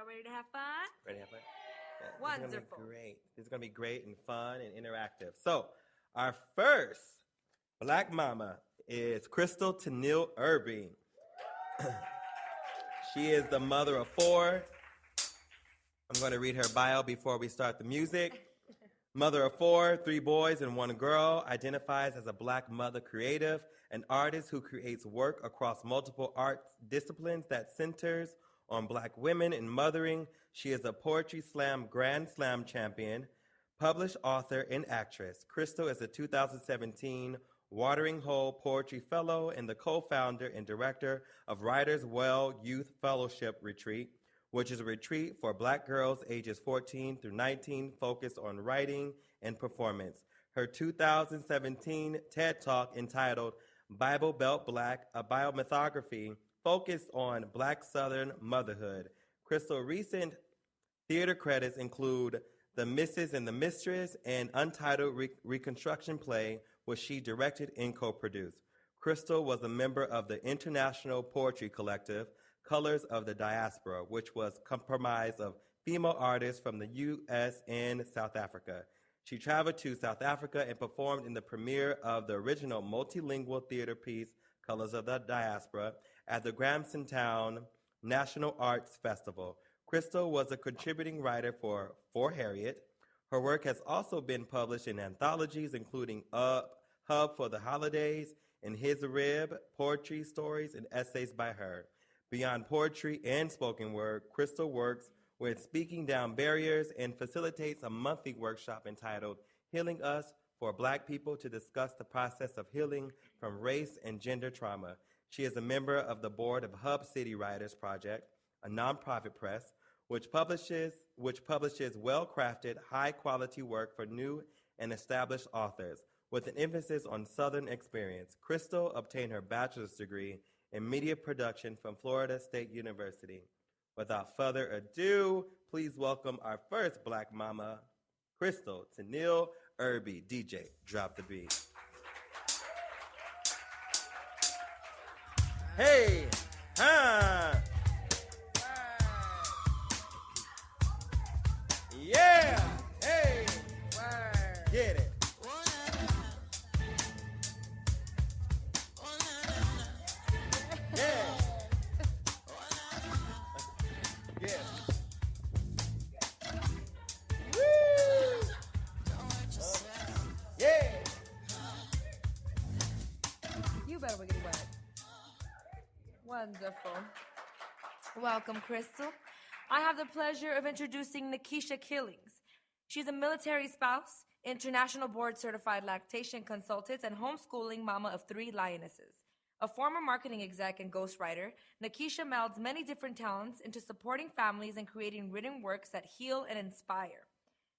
Y'all ready to have fun? Ready to have fun? Yeah, Wonderful. This is going to be great and fun and interactive. So, our first Black Mama is Crystal Tennille Irby. She is the mother of 4. I'm going to read her bio before we start the music. Mother of 4, 3 boys and 1 girl, identifies as a Black mother creative, an artist who creates work across multiple art disciplines that centers on Black women in mothering. She is a Poetry Slam Grand Slam champion, published author, and actress. Crystal is a 2017 Watering Hole Poetry Fellow and the co-founder and director of Writers Well Youth Fellowship Retreat, which is a retreat for Black girls ages 14 through 19 focused on writing and performance. Her 2017 TED Talk entitled Bible Belt Black, a biomythography focused on Black Southern motherhood. Crystal's recent theater credits include The Missus and the Mistress and untitled reconstruction play, which she directed and co-produced. Crystal was a member of the international poetry collective Colors of the Diaspora, which was comprised of female artists from the U.S. and South Africa. She traveled to South Africa and performed in the premiere of the original multilingual theater piece, Colors of the Diaspora, at the Grahamstown National Arts Festival. Crystal was a contributing writer for Harriet. Her work has also been published in anthologies, including Hub for the Holidays and His Rib, poetry, stories, and essays by her. Beyond poetry and spoken word, Crystal works with Speaking Down Barriers and facilitates a monthly workshop entitled Healing Us for Black people to discuss the process of healing from race and gender trauma. She is a member of the board of Hub City Writers Project, a nonprofit press, which publishes well-crafted, high-quality work for new and established authors, with an emphasis on Southern experience. Crystal obtained her bachelor's degree in media production from Florida State University. Without further ado, please welcome our first Black Mama, Crystal Tennille Irby. DJ, drop the beat. Hey, huh? Yeah, hey, get it. Yeah. Yeah. Woo. Yeah. You better get wet. Wonderful. Welcome, Crystal. I have the pleasure of introducing Nekisha Killings. She's a military spouse, international board-certified lactation consultant, and homeschooling mama of 3 lionesses. A former marketing exec and ghostwriter, Nekisha melds many different talents into supporting families and creating written works that heal and inspire.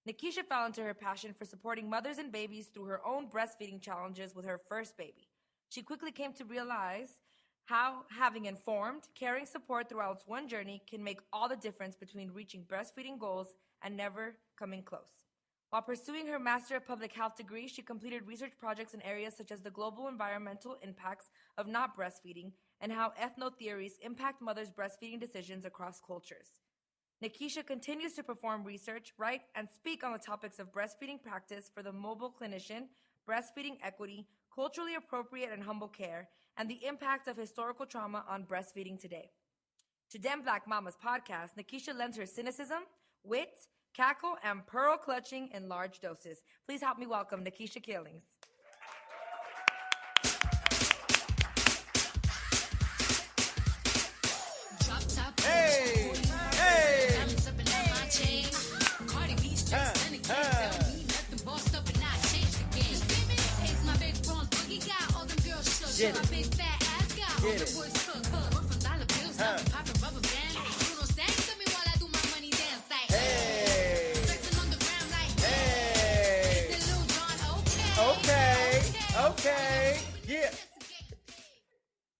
Nekisha fell into her passion for supporting mothers and babies through her own breastfeeding challenges with her first baby. She quickly came to realize how having informed, caring support throughout one journey can make all the difference between reaching breastfeeding goals and never coming close. While pursuing her Master of Public Health degree, she completed research projects in areas such as the global environmental impacts of not breastfeeding and how ethno-theories impact mothers' breastfeeding decisions across cultures. Nekisha continues to perform research, write, and speak on the topics of breastfeeding practice for the mobile clinician, breastfeeding equity, culturally appropriate and humble care, and the impact of historical trauma on breastfeeding today. To Dem Black Mamas podcast, Nekisha lends her cynicism, wit, cackle, and pearl clutching in large doses. Please help me welcome Nekisha Killings. Hey, hey. Get it. Get it. Okay, yeah.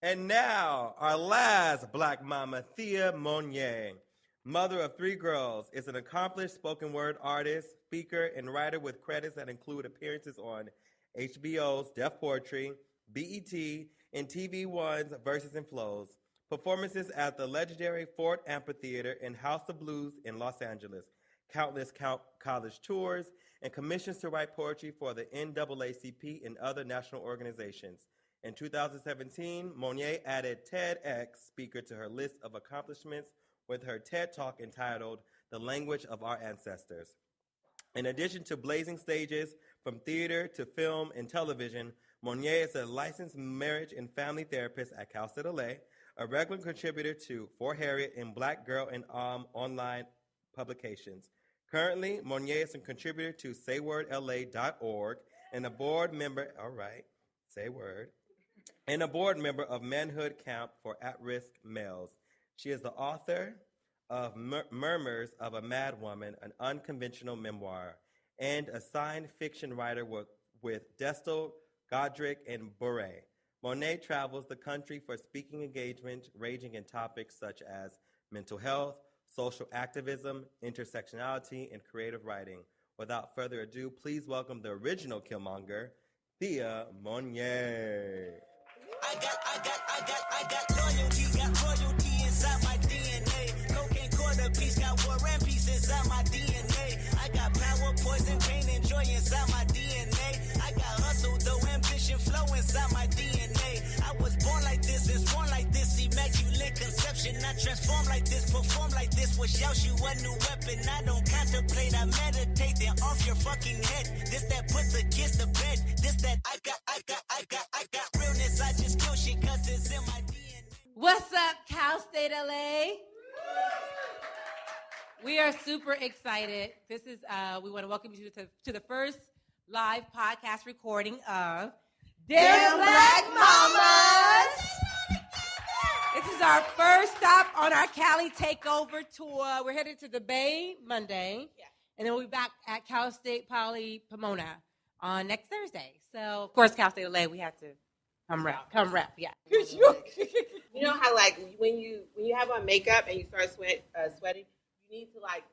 And now, our last Black Mama, Thea Monyee, mother of 3 girls, is an accomplished spoken word artist, speaker, and writer with credits that include appearances on HBO's Def Poetry, BET, and TV One's Verses and Flows. Performances at the legendary Ford Amphitheater and House of Blues in Los Angeles, countless college tours, and commissions to write poetry for the NAACP and other national organizations. In 2017, Monyee added TEDx speaker to her list of accomplishments with her TED Talk entitled The Language of Our Ancestors. In addition to blazing stages from theater to film and television, Monyee is a licensed marriage and family therapist at Cal State LA, a regular contributor to For Harriet and Black Girl and online publications. Currently, Monyee is a contributor to SayWordLA.org and a board member, and a board member of Manhood Camp for At-Risk Males. She is the author of Murmurs of a Mad Woman, an unconventional memoir, and a science fiction writer with Destel, Godric, and Bure. Monyee travels the country for speaking engagements ranging in topics such as mental health, social activism, intersectionality, and creative writing. Without further ado, please welcome the original Killmonger, Thea Monyee. I got royalty inside my DNA. Cocaine quarter piece, got war and peace inside my DNA. I got power, poison, pain, and joy inside my DNA. I got hustle, though, ambition, flow inside my DNA. I was born like this and sworn like this, immaculate conception. I transform like this, perform like this, wish out you a new weapon. I don't contemplate, I meditate, then off your fucking head. This that put the kids to bed. This that I got realness. I just kill shit cause it's in my DNA. What's up, Cal State LA? We are super excited. This is we want to welcome you to the first live podcast recording of Damn Black Mamas. This is our first stop on our Cali Takeover tour. We're headed to the Bay Monday, and then we'll be back at Cal State Poly Pomona on next Thursday. So, of course, Cal State LA, we have to come rep, yeah. You know how like when you have on makeup and you start sweating, you need to like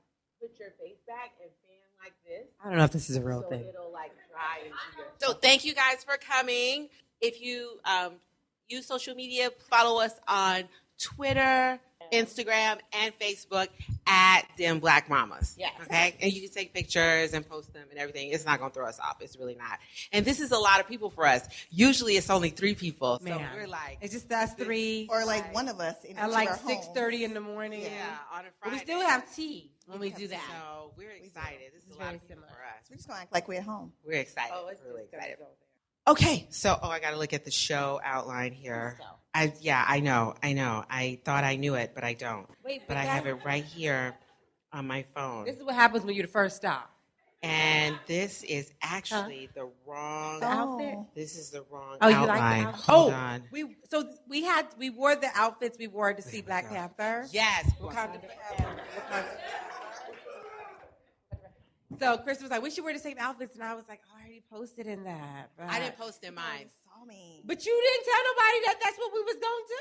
put your face back and fan like this. I don't know if this is a real so thing. It'll like dry into your. So thank you guys for coming. If you use social media, follow us on Twitter, Instagram, and Facebook at Them Black Mamas. Yes. Okay? And you can take pictures and post them and everything. It's not going to throw us off. It's really not. And this is a lot of people for us. Usually it's only 3 people. So we're like. It's just us 3. Or like one of us in At each like of our 6:30 in the morning. Yeah, on a But Friday. we still have tea when we do that. So we're excited. This is a lot very of people similar. for us. We're just gonna act like we're at home. We're excited. Oh, it's really just excited. gonna go Okay, so I got to look at the show outline here. I know. I thought I knew it, but I don't. Wait, But I have it right here on my phone. This is what happens when you're the first stop. And this is actually the wrong The outfit? This is the wrong Oh, you outline. like the outfit? Hold on. we wore the outfits we wore to see Black Panther. Yes. Wakanda forever. So Chris was like, we should wear the same outfits, and I was like, oh, I already posted in that. But I didn't post in mine. Saw me. But you didn't tell nobody that that's what we was going to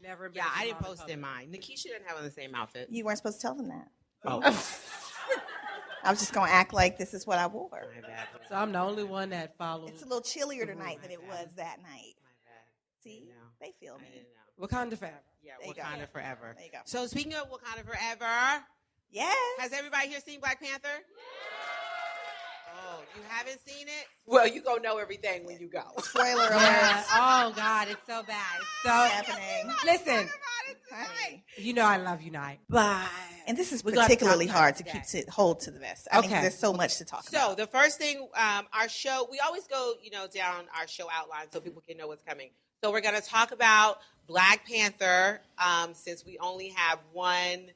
do. Never. Yeah, I didn't post in mine. Nekisha didn't have on the same outfit. You weren't supposed to tell them that. Oh, I was just gonna act like this is what I wore. my bad. So I'm the only one that followed. It's a little chillier tonight my than it bad. was that night. My bad. See, know. they feel I me. didn't know. Wakanda forever. Yeah, There you go. Wakanda Forever. There you go. So speaking of Wakanda Forever, Yes. has everybody here seen Black Panther? Oh, you haven't seen it? Well, you gonna know everything when you go. Spoiler alert. Yeah. Oh God, it's so bad. It's so Happening. Listen, Honey. you know I love you, Night. Bye. And this is We're gonna particularly talk hard to about keep today. hold to the vest. I mean, Okay. there's so much to talk So about. the first thing, our show, we always go, down our show outline so people can know what's coming. So we're going to talk about Black Panther, since we only have one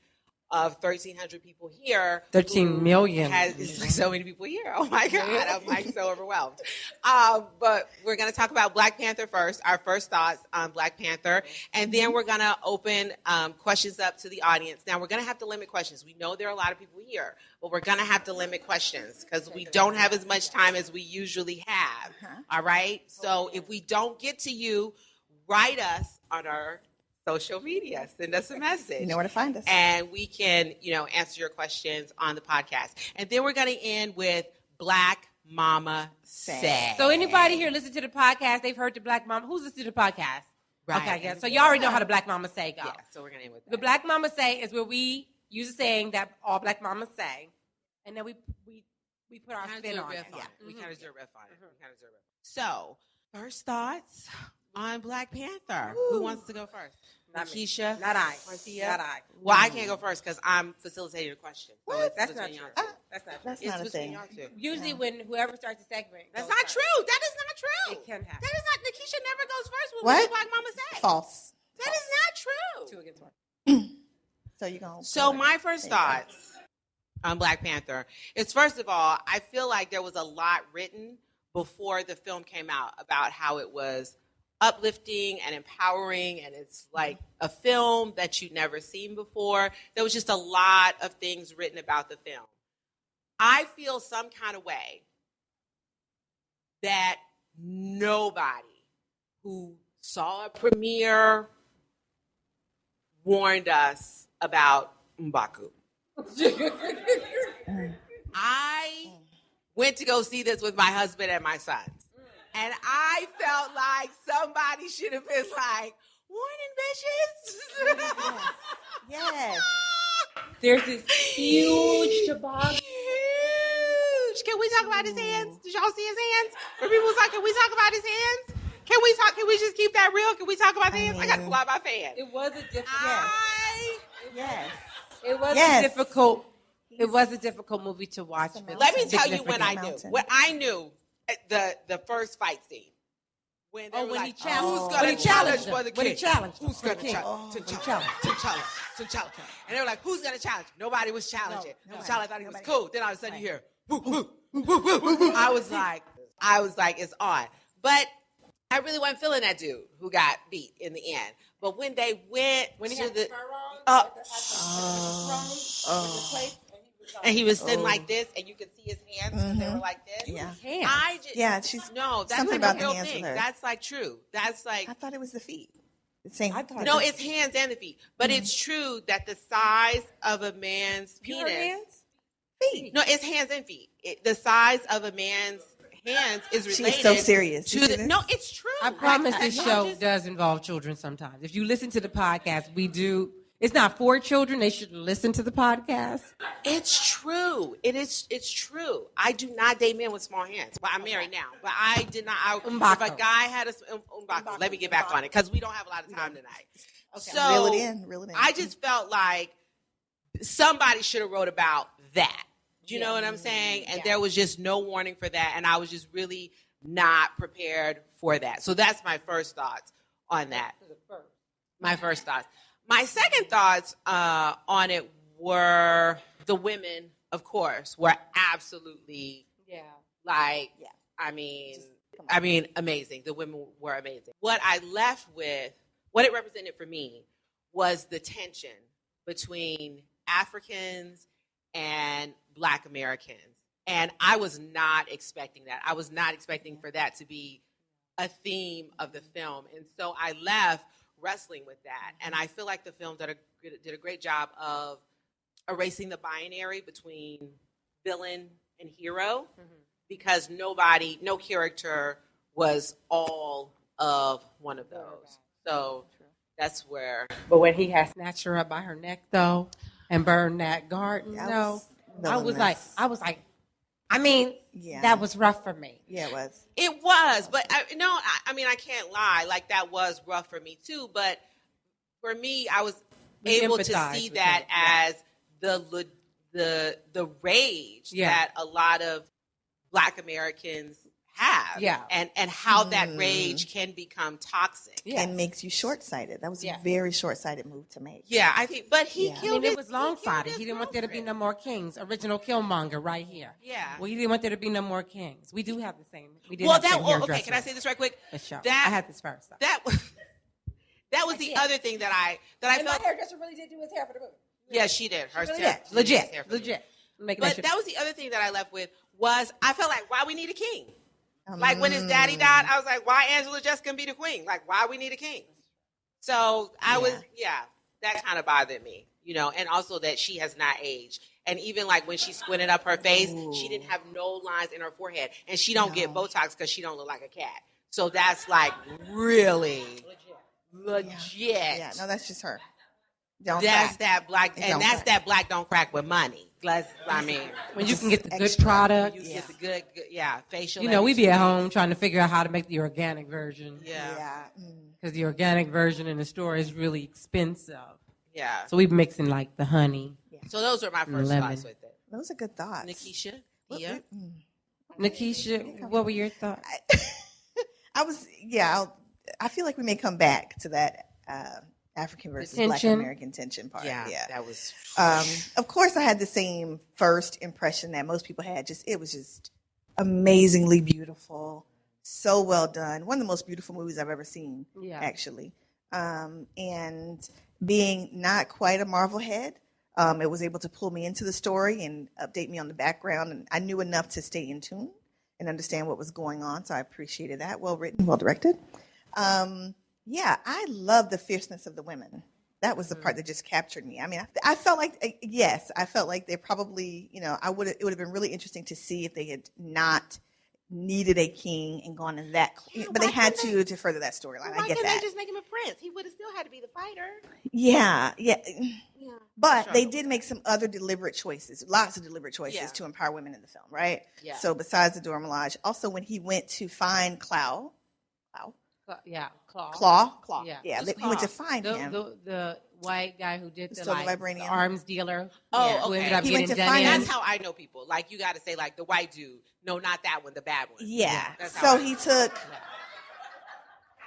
of 1,300 people here. 13 million. It's like so many people here. Oh my God, I'm like so overwhelmed. But we're going to talk about Black Panther first, our first thoughts on Black Panther. And then we're going to open questions up to the audience. Now we're going to have to limit questions. We know there are a lot of people here, but we're going to have to limit questions because we don't have as much time as we usually have. All right? So if we don't get to you, write us on our social media. Send us a message. You know where to find us. And we can, answer your questions on the podcast. And then we're going to end with Black Mama Say. So anybody here listen to the podcast? They've heard the Black Mama. Who's listened to the podcast? Right. Okay, yeah. So you already know how the Black Mama say go. Yeah, so we're going to end with that. The Black Mama say is where we use a saying that all Black mamas say, and then we put our spin on it. Yeah, we kind of do a riff on it. So, first thoughts on Black Panther. Who wants to go first? Not me. Nekisha? Not I. Marcia? Not I. Well, I can't go first because I'm facilitating the question. So What? it's That's not between true. y'all two. That's not true. That's It's not a between thing. y'all two. Usually when whoever starts the segment. That's goes not first. true. That is not true. It can happen. That is not. Nekisha never goes first with What? what Black Mama say. False. That is not true. 2 against 1. So you're going to. So my first thoughts on Black Panther is, first of all, I feel like there was a lot written before the film came out about how it was uplifting and empowering, and it's like a film that you'd never seen before. There was just a lot of things written about the film. I feel some kind of way that nobody who saw a premiere warned us about M'Baku. I went to go see this with my husband and my sons. And I felt like somebody should have been like, warning, bitches. Yes. There's this huge toboggan. Huge. Can we talk about his hands? Did y'all see his hands? When people was like, can we talk about his hands? Can we just keep that real? Can we talk about his hands? I got to fly my fan. It was a difficult. Yes. It was Yes. a difficult. It was a difficult movie to watch. For Let me tell you when I knew. Mountain. When I knew the first fight scene. When they were when like, he challenged, who's going to challenge for the king? When he challenged, Who's going to challenge? T'Challa. And they were like, who's going to challenge? Nobody was challenging. T'Challa thought he was cool. Then all of a sudden you hear, woo, woo, woo, woo, woo, woo, woo. I was like, it's on. But I really wasn't feeling that dude who got beat in the end. But when they went to the and he was sitting like this, and you could see his hands because they were like this. Yeah. She's No, that's something like about a the real hands thing. with her. That's like true. That's like I thought it was the feet. Same. no, it's hands and the feet. But it's true that the size of a man's penis. feet. No, it's hands and feet. The size of a man's hands is related. She's so serious. To the, no, it's true. I promise this show does involve children sometimes. If you listen to the podcast, we do. It's not for children. They should listen to the podcast. It's true. It's true. I do not date men with small hands. Well, I'm married now, but I did not. If a guy had a let me get back on it because we don't have a lot of time tonight. Okay. So reel it in. I just felt like somebody should have wrote about that. Do you know what I'm saying? And there was just no warning for that, and I was just really not prepared for that. So that's my first thoughts on that. My first thoughts. My second thoughts on it were the women, of course, were absolutely I mean, amazing. The women were amazing. What I left with, what it represented for me, was the tension between Africans and Black Americans. And I was not expecting that. I was not expecting for that to be a theme of the film. And so I left wrestling with that. And I feel like the film did a great job of erasing the binary between villain and hero, because no character was all of one of those. So that's where. But when he had snatched her up by her neck, though, and burned that garden, I was like, I mean, that was rough for me. Yeah, it was. It was, but I can't lie. Like, that was rough for me too. But for me, I was able to see that as the rage that a lot of Black Americans have, and how that rage can become toxic, and makes you short-sighted. That was a very short-sighted move to make. Yeah, I think, but he killed it. It was long-sighted. He didn't want there to be no more kings. Original Killmonger, right here. Yeah. Well, he didn't want there to be no more kings. We do have the same. We did. Okay. Can I say this right quick? Sure. I had this first. That was the other thing that I felt. My hairdresser really did do his hair for the movie. Yeah, she did. Hers really did. Legit. But that was the other thing that I left with, was I felt like, why we need a king? Like, when his daddy died, I was like, why Angela just can be the queen? Like, why we need a king? So that kind of bothered me, and also that she has not aged. And even like when she squinted up her face, she didn't have no lines in her forehead, and she don't get Botox because she don't look like a cat. So that's like really legit. Yeah, no, that's just her. Don't That's crack. that black, and Don't that's crack. that black don't crack with money. When you can get the good extra. product. You get the good, facial. You know, we be at everything. home trying to figure out how to make the organic version. Yeah. Because the organic version in the store is really expensive. Yeah. So we mixing like the honey. So those were my first Lemon. thoughts with it. Those are good thoughts. Nikisha, What- Thea? Nekisha, what were your thoughts? I feel like we may come back to that African versus Black tension. American tension part. Yeah. That was. Of course, I had the same first impression that most people had. It was just amazingly beautiful, so well done. One of the most beautiful movies I've ever seen, actually. And being not quite a Marvel head, it was able to pull me into the story and update me on the background. And I knew enough to stay in tune and understand what was going on. So I appreciated that. Well written, well directed. I love the fierceness of the women. That was the part that just captured me. I mean, I felt like, I felt like they probably, it would have been really interesting to see if they had not needed a king and gone in that, but they had to further that storyline. I get Why that. couldn't they just make him a prince? He would have still had to be the fighter. Yeah. But they Struggle. did make some other deliberate choices, lots of deliberate choices to empower women in the film, right? Yeah. So besides the Dora Milaje, also when he went to find Claw. Claw. Yeah, Who's he went to Claw? find him. The white guy who did the, Stole the vibranium. arms dealer. Oh, Who okay. ended up He went getting to done find in. him. That's how I know people. Like, you got to say, like, the white dude. No, not that one, the bad one. Yeah. That's how So I he know. took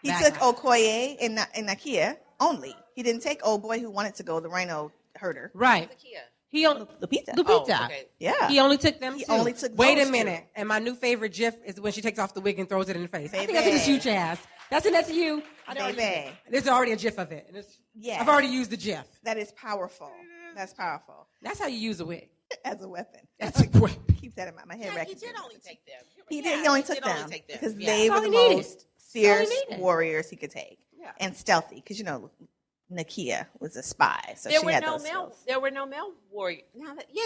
That guy. Okoye and Nakia only. He didn't take old boy who wanted to go, the rhino herder. Right. Kia. He only Lupita. Lupita. Oh, okay. Yeah. He only took them He two. only took Wait those a two. minute. And my new favorite GIF is when she takes off the wig and throws it in the face. I think that's Baby. in this you, Chaz. That's in that to you. Baby. There's already a GIF of it. And Yes. I've already used the GIF. That is powerful. That's powerful. That's how you use a wig. As a weapon. That's a weapon. Keep that in mind. My head Yeah, he rackets did me. only take them. He Yeah, did. He only did took them only take them. because Yeah. they That's were all the he needed. most That's all he fierce needed. warriors he could take, Yeah. and stealthy. Because Nakia was a spy, so There she were had no those male. skills. There were no male warriors.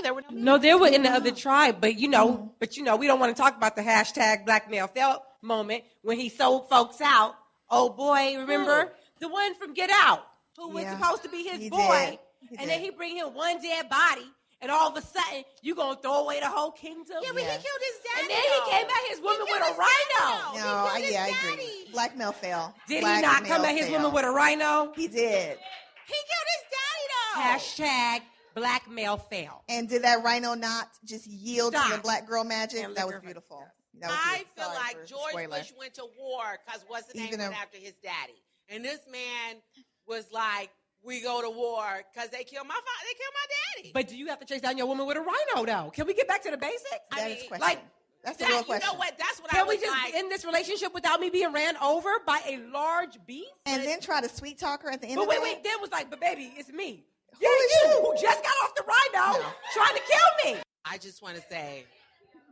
There were no. Male No, they were in the other tribe, but we don't want to talk about the hashtag black male felt moment when he sold folks out. Oh boy, remember the one from Get Out who was Yeah. supposed to be his He boy, did. and then he bring him one dead body, and all of a sudden you gonna throw away the whole kingdom? Yeah, but he killed his daddy. And then he came at his woman with a rhino. No, I agree. Black male fail. Did Black he not male come at his fail. woman with a rhino? He did. He killed his daddy though. Hashtag black male fail. And did that rhino not just yield to Stop. the black girl magic? And that was liquor- beautiful. That was I beautiful. feel Sorry like for the George spoiler. Bush went to war because what's the name Even went a- after his daddy, and this man was like, "We go to war because they killed my father. They killed my daddy." But do you have to chase down your woman with a rhino, though? Can we get back to the basics? That I is mean, question. like, That's the That- real question. You know what? That's what I Can was we just like. end this relationship without me being ran over by a large beast? And then try to sweet talk her at the end But of wait, it. then was like, but baby, it's me. Who is you? you? Who just got off the rhino No. trying to kill me? I just want to say,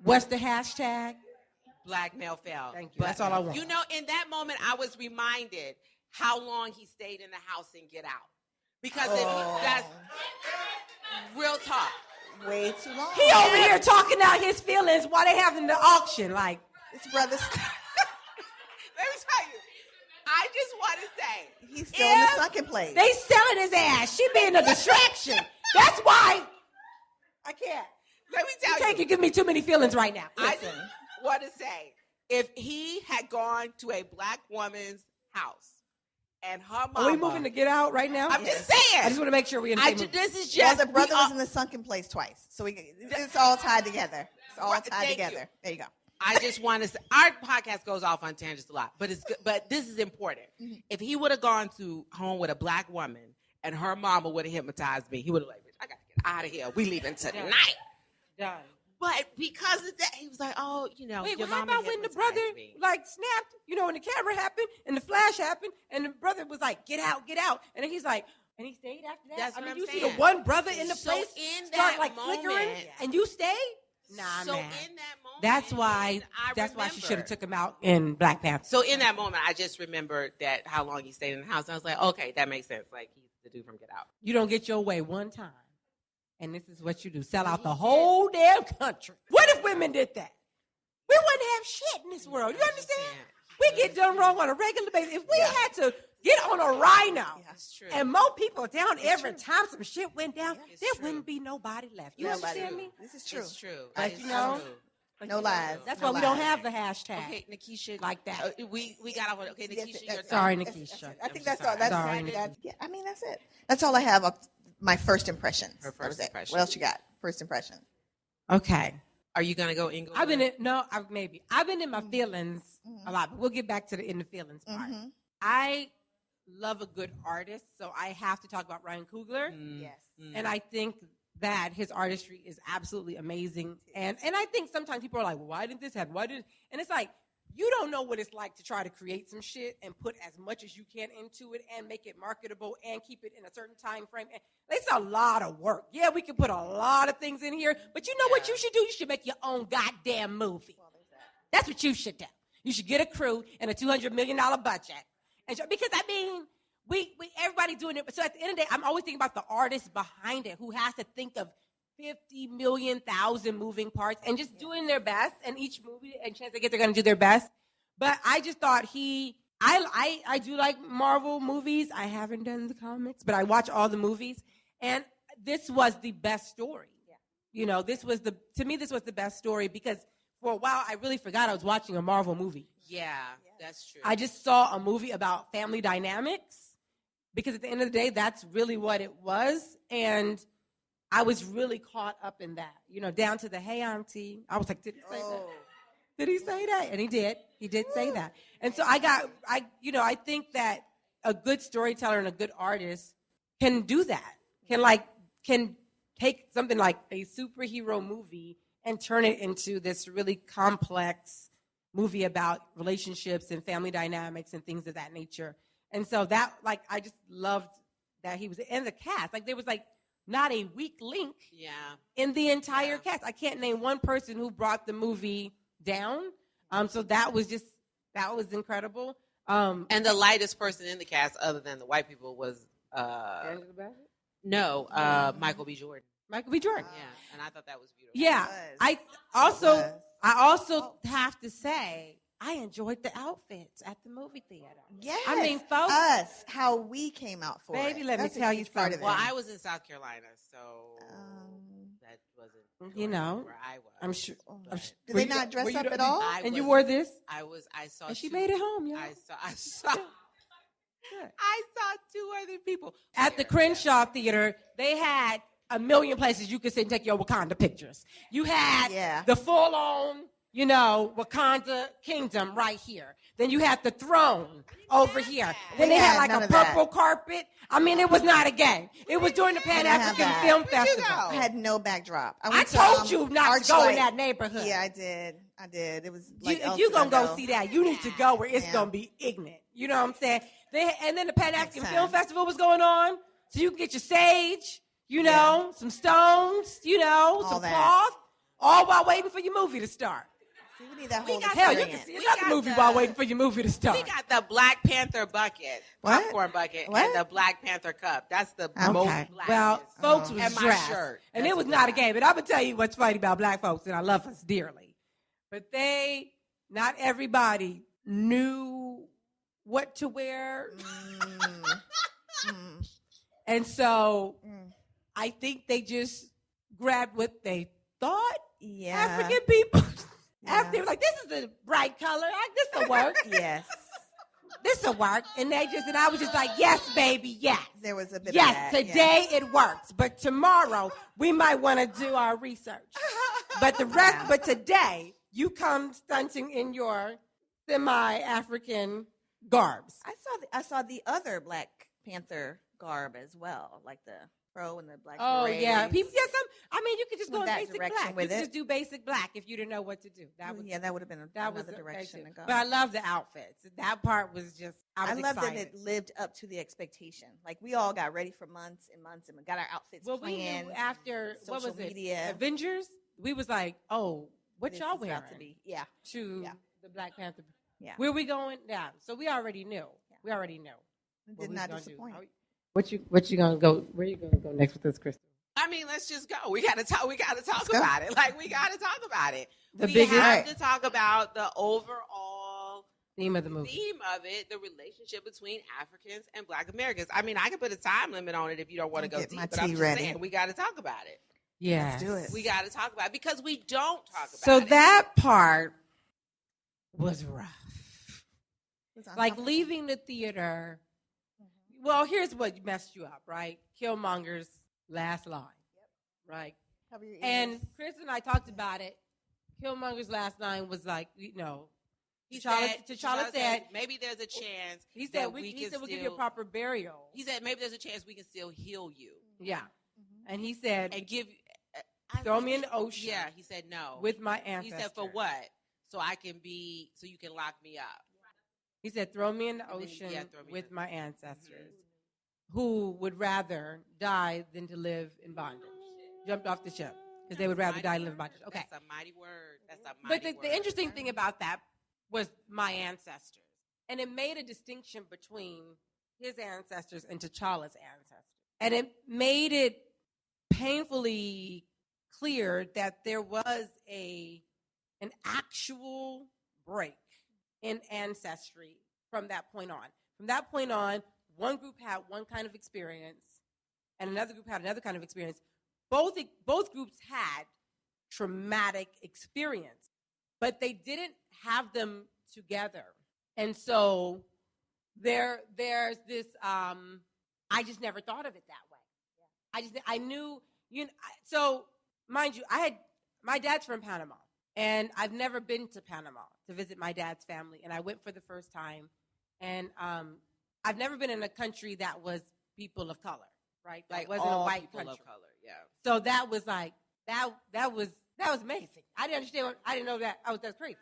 What's the hashtag? black male fell. Thank you. That's all I want. You know, in that moment, I was reminded how long he stayed in the house and Get Out, because that's real talk. Way too long. He over here talking out his feelings while they having the auction. Like, This brother's Let me tell you, I just want to say, he's still in the If sunken place. they selling his ass. She being a distraction. That's why I can't. let me You tell can't you, give me too many feelings right now. I just want to say, if he had gone to a black woman's house and her mama, Are we moving to Get Out right now? I'm just saying. I just want to make sure we're in the same movie. This is Well, just the brother we was are- in the sunken place twice, so it's all tied together. It's all Right, tied thank together. you. There you go. I just want to say, our podcast goes off on tangents a lot, but it's good, but this is important. If he would have gone to home with a black woman and her mama would have hypnotized me, he would have like, bitch, I gotta get out of here. We leaving tonight. Done. But because of that, he was like, oh, you know, Wait, your well, how mama about when the hypnotized brother me. like snapped, and the camera happened and the flash happened and the brother was like, get out. And then he's like, and he stayed after that? That's I what mean, I'm you see saying. the one brother in the So place in start that like flickering moment- and you stayed? Nah, So man. in that moment, That's why she should have took him out in Black Panther. So in that moment, I just remembered that how long he stayed in the house. I was like, okay, that makes sense. Like, he's the dude from Get Out. You don't get your way one time. And this is what you do. Sell out the whole damn country. What if women did that? We wouldn't have shit in this world. You understand? We get done wrong on a regular basis. If we had to get on a rhino. That's true. And more people down every time some shit went down, It's there true. wouldn't be nobody left. You Nobody. understand me? This is true. It's true. But It's you know, true. No lies. That's No why we don't lies. have the hashtag. Okay, Nekisha. Like that. We got off on okay, Yes, Nekisha, yes, your Sorry, turn. Nekisha. I think I'm that's sorry. all. That's Sorry, yeah, I mean, that's it. That's all I have of my first impressions. Her That first was it. impression. What else you got? First impression. Okay. Are you gonna go Inglewood? I've been in my feelings a lot, but we'll get back to the in the feelings part. Mm-hmm. I love a good artist, so I have to talk about Ryan Coogler. Yes. And I think that his artistry is absolutely amazing. And I think sometimes people are like, well, why didn't this happen? And it's like, you don't know what it's like to try to create some shit and put as much as you can into it and make it marketable and keep it in a certain time frame. And it's a lot of work. Yeah, we can put a lot of things in here, but you know what you should do? You should make your own goddamn movie. That's what you should do. You should get a crew and a $200 million budget. And because, I mean, we everybody doing it. So at the end of the day, I'm always thinking about the artist behind it who has to think of 50 million, 1,000 moving parts and just doing their best. And each movie and chance they get, they're going to do their best. But I just thought I do like Marvel movies. I haven't done the comics, but I watch all the movies. And this was the best story. Yeah. You know, to me, this was the best story because for a while, I really forgot I was watching a Marvel movie. Yeah, that's true. I just saw a movie about family dynamics because at the end of the day, that's really what it was. And I was really caught up in that, you know, down to the, hey, auntie. I was like, did he say that? Did he say that? And he did. He did say that. And so I think that a good storyteller and a good artist can do that, can take something like a superhero movie and turn it into this really complex movie about relationships and family dynamics and things of that nature. And so that, I just loved that he was in the cast. There was, not a weak link in the entire cast. I can't name one person who brought the movie down. So that was incredible. And the lightest person in the cast, other than the white people, was Michael B. Jordan. Michael B. Jordan. Yeah, and I thought that was beautiful. Yeah, I also have to say I enjoyed the outfits at the movie theater. Yes. I mean, folks, how we came out for baby, it. let That's me a tell huge you part something. of it. Well, I was in South Carolina, so that wasn't you know, where I was. I'm sure. Did they not dress up at all? You wore this? I saw. And she made it home, y'all. I saw 2 other people At the Crenshaw Theater, they had a million places you could sit and take your Wakanda pictures. You had the full-on, Wakanda kingdom right here. Then you had the throne over here. Then they had a purple carpet. I mean, it was not a game. It was during the Pan-African Film Festival. I had no backdrop. I told you not to go in that neighborhood. Yeah, I did. It was if you're going to go see that, you need to go where it's going to be ignorant. You know what I'm saying? And then the Pan-African Film Festival was going on, so you can get your sage, some stones, some cloth, all while waiting for your movie to start. See, we need that whole Hell, you can see another movie while waiting for your movie to start. We got the Black Panther bucket, popcorn bucket, and the Black Panther cup. That's the most black. Well, folks was and my dressed, shirt. and it was not a game. And I'm gonna tell you what's funny about black folks, and I love us dearly, but not everybody knew what to wear, and so I think they just grabbed what they thought African people. After they were like, this is a bright color. This will work. Yes. This will work. And I was just like, yes, baby, yes. There was a bit yes, of that. today it works. But tomorrow, we might want to do our research. But but today, you come stunting in your semi-African garbs. I saw the other Black Panther garb as well, like the fro and the black berets. Yeah. People get some. I mean, you could just go in basic black. You could just do basic black if you didn't know what to do. That would have been another direction to go. But I love the outfits. That part was just. I love that it lived up to the expectation. Like we all got ready for months and months and we got our outfits planned. We knew after what was media. it? Avengers. We was like, oh, what y'all wearing? To the Black Panther. Yeah. Where we going? Yeah. So we already knew. Yeah. We already knew. It did not disappoint. What you gonna go? Where you gonna go next with this, Crystal? I mean, let's just go. We gotta talk about it. We gotta talk about it. We have to talk about the overall Theme of the movie. Theme of it, the relationship between Africans and Black Americans. I mean, I can put a time limit on it if you don't want to go Get my deep, but I'm tea just ready. saying we got to talk about it. Yeah. Let's do it. We got to talk about it because we don't talk about So it. that part was rough. It's Like uncomfortable. leaving the theater. Well, here's what messed you up, right? Killmonger's last line, right? Cover your ears. And Chris and I talked about it. Killmonger's last line was like, T'Challa said, maybe there's a chance. he said that we can we'll give you a still- proper burial. He said maybe there's a chance we can still heal you Yeah. And he said, and give. throw me in the ocean. Yeah, he said no. with my ancestors. He said for what? So you can lock me up. He said, throw me in the And then, ocean throw me with in. my ancestors who would rather die than to live in bondage. Jumped off the ship because they would rather die than live in bondage. Okay. That's a mighty word. That's a But mighty word. the interesting thing about that was my ancestors. And it made a distinction between his ancestors and T'Challa's ancestors. And it made it painfully clear that there was an actual break in ancestry from that point on. From that point on, one group had one kind of experience and another group had another kind of experience. Both groups had traumatic experience, but they didn't have them together. And so there's this, I just never thought of it that way. I knew, so mind you, my dad's from Panama, and I've never been to Panama to visit my dad's family, and I went for the first time, and I've never been in a country that was people of color, right? That Like wasn't all a white people country. of color. Yeah. So that was like that was amazing. I didn't understand. I didn't know that. That's crazy,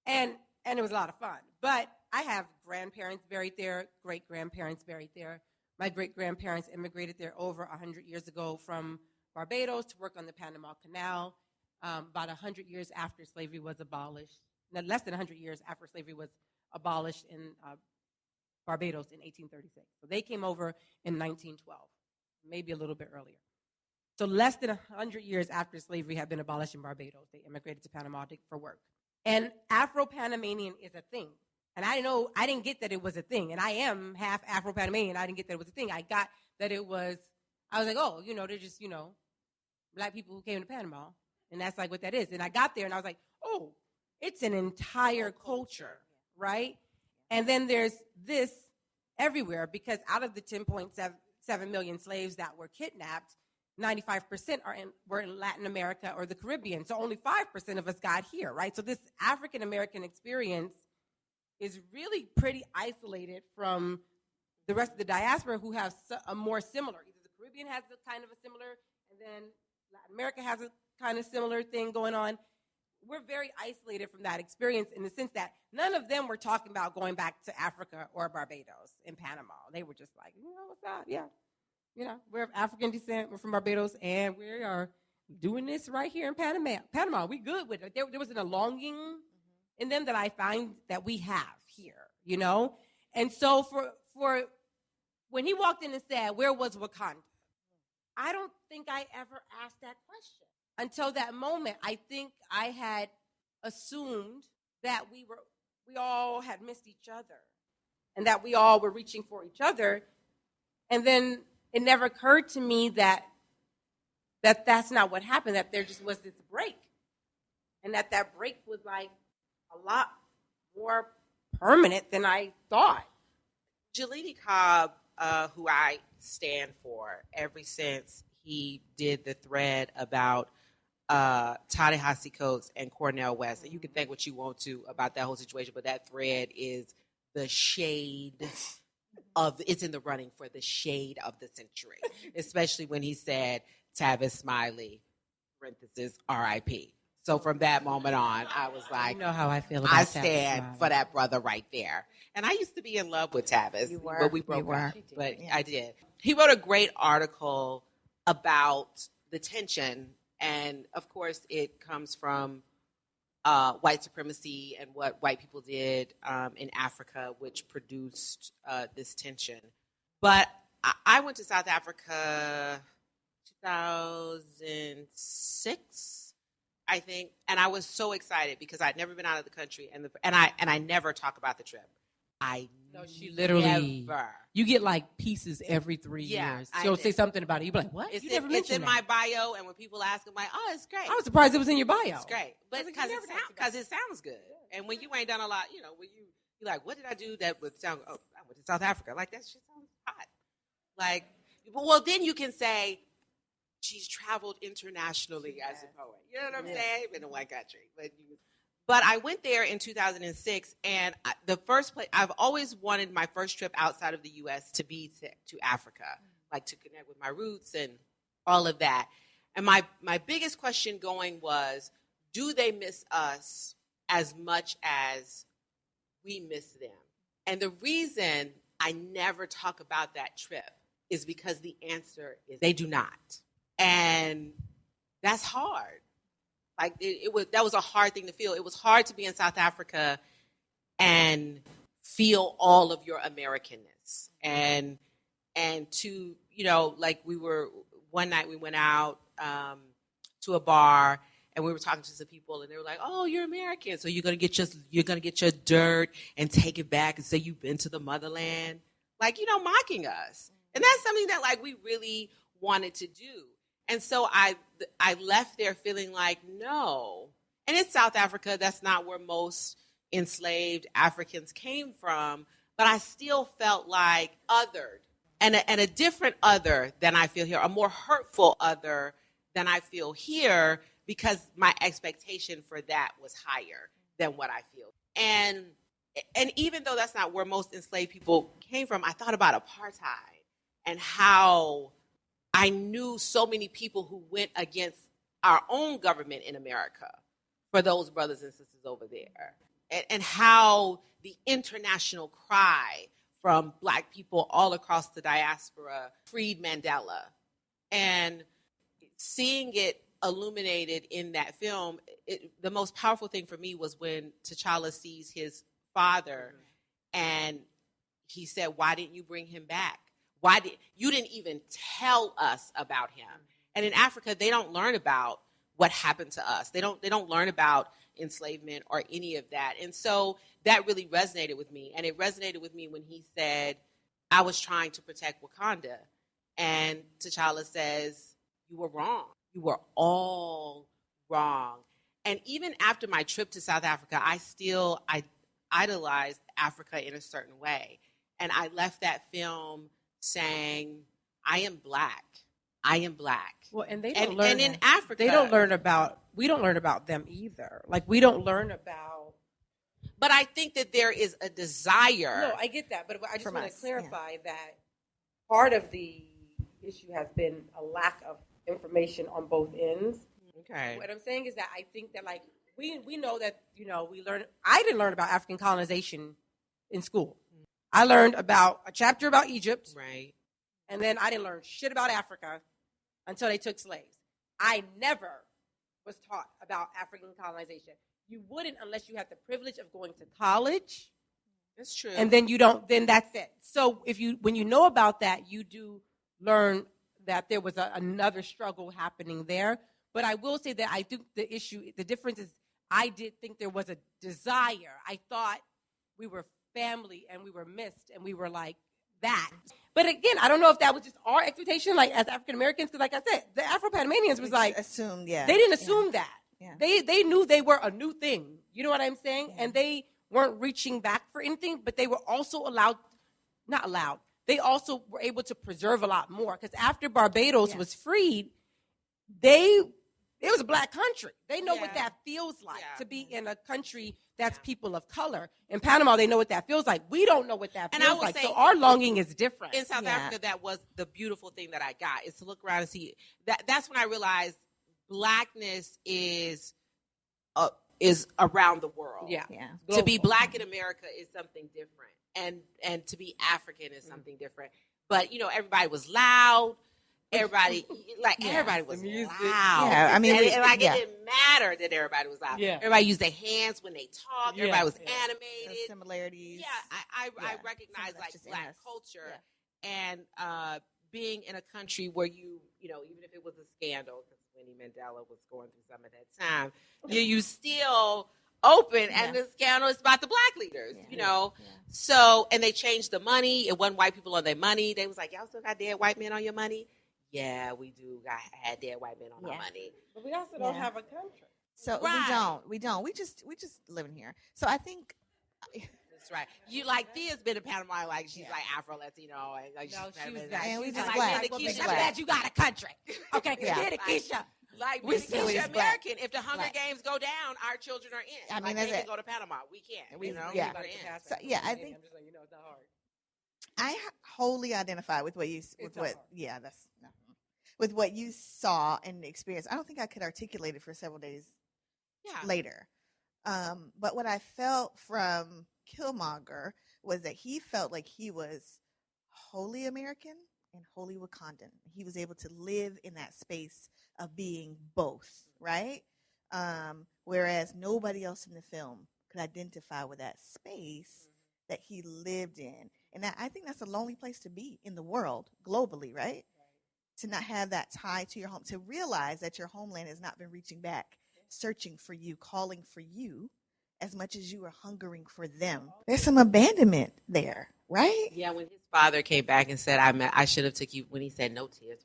and it was a lot of fun. But I have grandparents buried there, great grandparents buried there. My great grandparents immigrated there over 100 years ago from Barbados to work on the Panama Canal. About 100 years after slavery was abolished, less than 100 years after slavery was abolished in Barbados in 1836. So they came over in 1912, maybe a little bit earlier. So less than 100 years after slavery had been abolished in Barbados, they immigrated to Panama for work. And Afro-Panamanian is a thing. And I didn't get that it was a thing. And I am half Afro-Panamanian. I didn't get that it was a thing. I got that I was like, oh, they're just, black people who came to Panama. And that's like what that is. And I got there and I was like, oh, it's an entire culture, right? And then there's this everywhere because out of the 10.7 million slaves that were kidnapped, 95% were in Latin America or the Caribbean. So only 5% of us got here, right? So this African-American experience is really pretty isolated from the rest of the diaspora who have a more similar. Either the Caribbean has a kind of a similar, and then Latin America has a kind of similar thing going on. We're very isolated from that experience in the sense that none of them were talking about going back to Africa or Barbados in Panama. They were just like, what's up? Yeah. We're of African descent. We're from Barbados, and we are doing this right here in Panama. We good with it. There wasn't a longing in them that I find that we have here, And so for when he walked in and said, where was Wakanda? I don't think I ever asked that question. Until that moment, I think I had assumed that we all had missed each other and that we all were reaching for each other. And then it never occurred to me that that's not what happened, that there just was this break. And that break was like a lot more permanent than I thought. Jalini Cobb, who I stand for ever since he did the thread about Ta-Nehisi Coates and Cornel West. And you can think what you want to about that whole situation, but that thread is the shade it's in the running for the shade of the century, especially when he said Tavis Smiley, parenthesis, R.I.P. So from that moment on, I was like, you know how I feel about I Tavis stand Smiley. for that brother right there. And I used to be in love with Tavis, You were. but we broke You were. up. But I did. He wrote a great article about the tension, and of course, it comes from white supremacy and what white people did in Africa, which produced this tension. But I went to South Africa 2006. I think, and I was so excited because I'd never been out of the country, and I never talk about the trip. She literally. Never. You get like pieces every 3 years. She'll say something about it. You be like, "What? It's in my bio, and when people ask, I'm like, "Oh, it's great." I was surprised it was in your bio. It's great, but because it sounds good, and when you ain't done a lot, when you're like, "What did I do that would sound?" Oh, I went to South Africa. Like that shit sounds hot. Like, well, then you can say she's traveled internationally as a poet. You know what I'm saying? Been in one country, but I went there in 2006, and the first place I've always wanted my first trip outside of the U.S. to be to Africa, like to connect with my roots and all of that. And my biggest question going was, do they miss us as much as we miss them? And the reason I never talk about that trip is because the answer is they do not. And that's hard. Like that was a hard thing to feel. It was hard to be in South Africa and feel all of your Americanness and to, like one night we went out to a bar and we were talking to some people and they were like, "Oh, you're American, so you're gonna get your dirt and take it back and say you've been to the motherland," like mocking us. And that's something that like we really wanted to do. And so I left there feeling like, no. And it's South Africa. That's not where most enslaved Africans came from. But I still felt like othered and a different other than I feel here, a more hurtful other than I feel here because my expectation for that was higher than what I feel. And even though that's not where most enslaved people came from, I thought about apartheid and how I knew so many people who went against our own government in America for those brothers and sisters over there. And how the international cry from Black people all across the diaspora freed Mandela. And seeing it illuminated in that film, the most powerful thing for me was when T'Challa sees his father and he said, "Why didn't you bring him back? You didn't even tell us about him?" And in Africa, they don't learn about what happened to us. They don't learn about enslavement or any of that. And so that really resonated with me. And it resonated with me when he said, "I was trying to protect Wakanda." And T'Challa says, "You were wrong. You were all wrong." And even after my trip to South Africa, I idolized Africa in a certain way. And I left that film saying, I am Black. I am Black. Well, and they don't learn. And in Africa, we don't learn about them either. Like we don't learn about. But I think that there is a desire. No, I get that, but I just want to clarify that part of the issue has been a lack of information on both ends. Okay. What I'm saying is that I think that like we know that we learn. I didn't learn about African colonization in school. I learned about a chapter about Egypt, right, and then I didn't learn shit about Africa until they took slaves. I never was taught about African colonization. You wouldn't unless you had the privilege of going to college. That's true. And then you don't. Then that's it. So when you know about that, you do learn that there was another struggle happening there. But I will say that I think the difference is, I did think there was a desire. I thought we were family and we were missed and we were like that. But again, I don't know if that was just our expectation, like as African Americans, because like I said, the Afro-Panamanians was like assumed, they didn't assume that. Yeah. They knew they were a new thing. You know what I'm saying? Yeah. And they weren't reaching back for anything, but they were also not allowed. They also were able to preserve a lot more because after Barbados was freed, it was a Black country. They know what that feels like to be in a country that's people of color. In Panama, they know what that feels like. We don't know what that feels like. So our longing is different. In South Africa, that was the beautiful thing that I got, is to look around and see. That's when I realized Blackness is around the world. Yeah. To be Black in America is something different. And to be African is something different. But, everybody was loud. Everybody was loud. Yeah, I mean, it didn't matter that everybody was loud. Yeah. Everybody used their hands when they talked. Yeah. Everybody was animated. The similarities. Yeah, I recognize like Black culture and being in a country where you even if it was a scandal, because Winnie Mandela was going through some at that time. You still open, and the scandal is about the black leaders, you know. Yeah. So, and they changed the money. It wasn't white people on their money. They was like, y'all still got dead white men on your money? Yeah, we do. Had dead white men on our money. But we also don't have a country. So we don't. We just living here. So I think that's right. You like Thea's been in Panama, like she's like Afro Latino, and like she was black. And we just like black. Nekisha, I'm glad you got a country. Okay, Nekisha. Like we Nekisha American. If the Hunger Games go down, our children are in. I mean, they can go to Panama. We can't. You know, yeah. So, I think I'm just like, it's not hard. I wholly identify with what you with what you saw and experienced. I don't think I could articulate it for several days later. But what I felt from Killmonger was that he felt like he was wholly American and wholly Wakandan. He was able to live in that space of being both, right? Whereas nobody else in the film could identify with that space that he lived in. And I think that's a lonely place to be in the world, globally, right? To not have that tie to your home, to realize that your homeland has not been reaching back, searching for you, calling for you, as much as you are hungering for them. There's some abandonment there, right? Yeah, when his father came back and said, I should have took you, when he said no tears.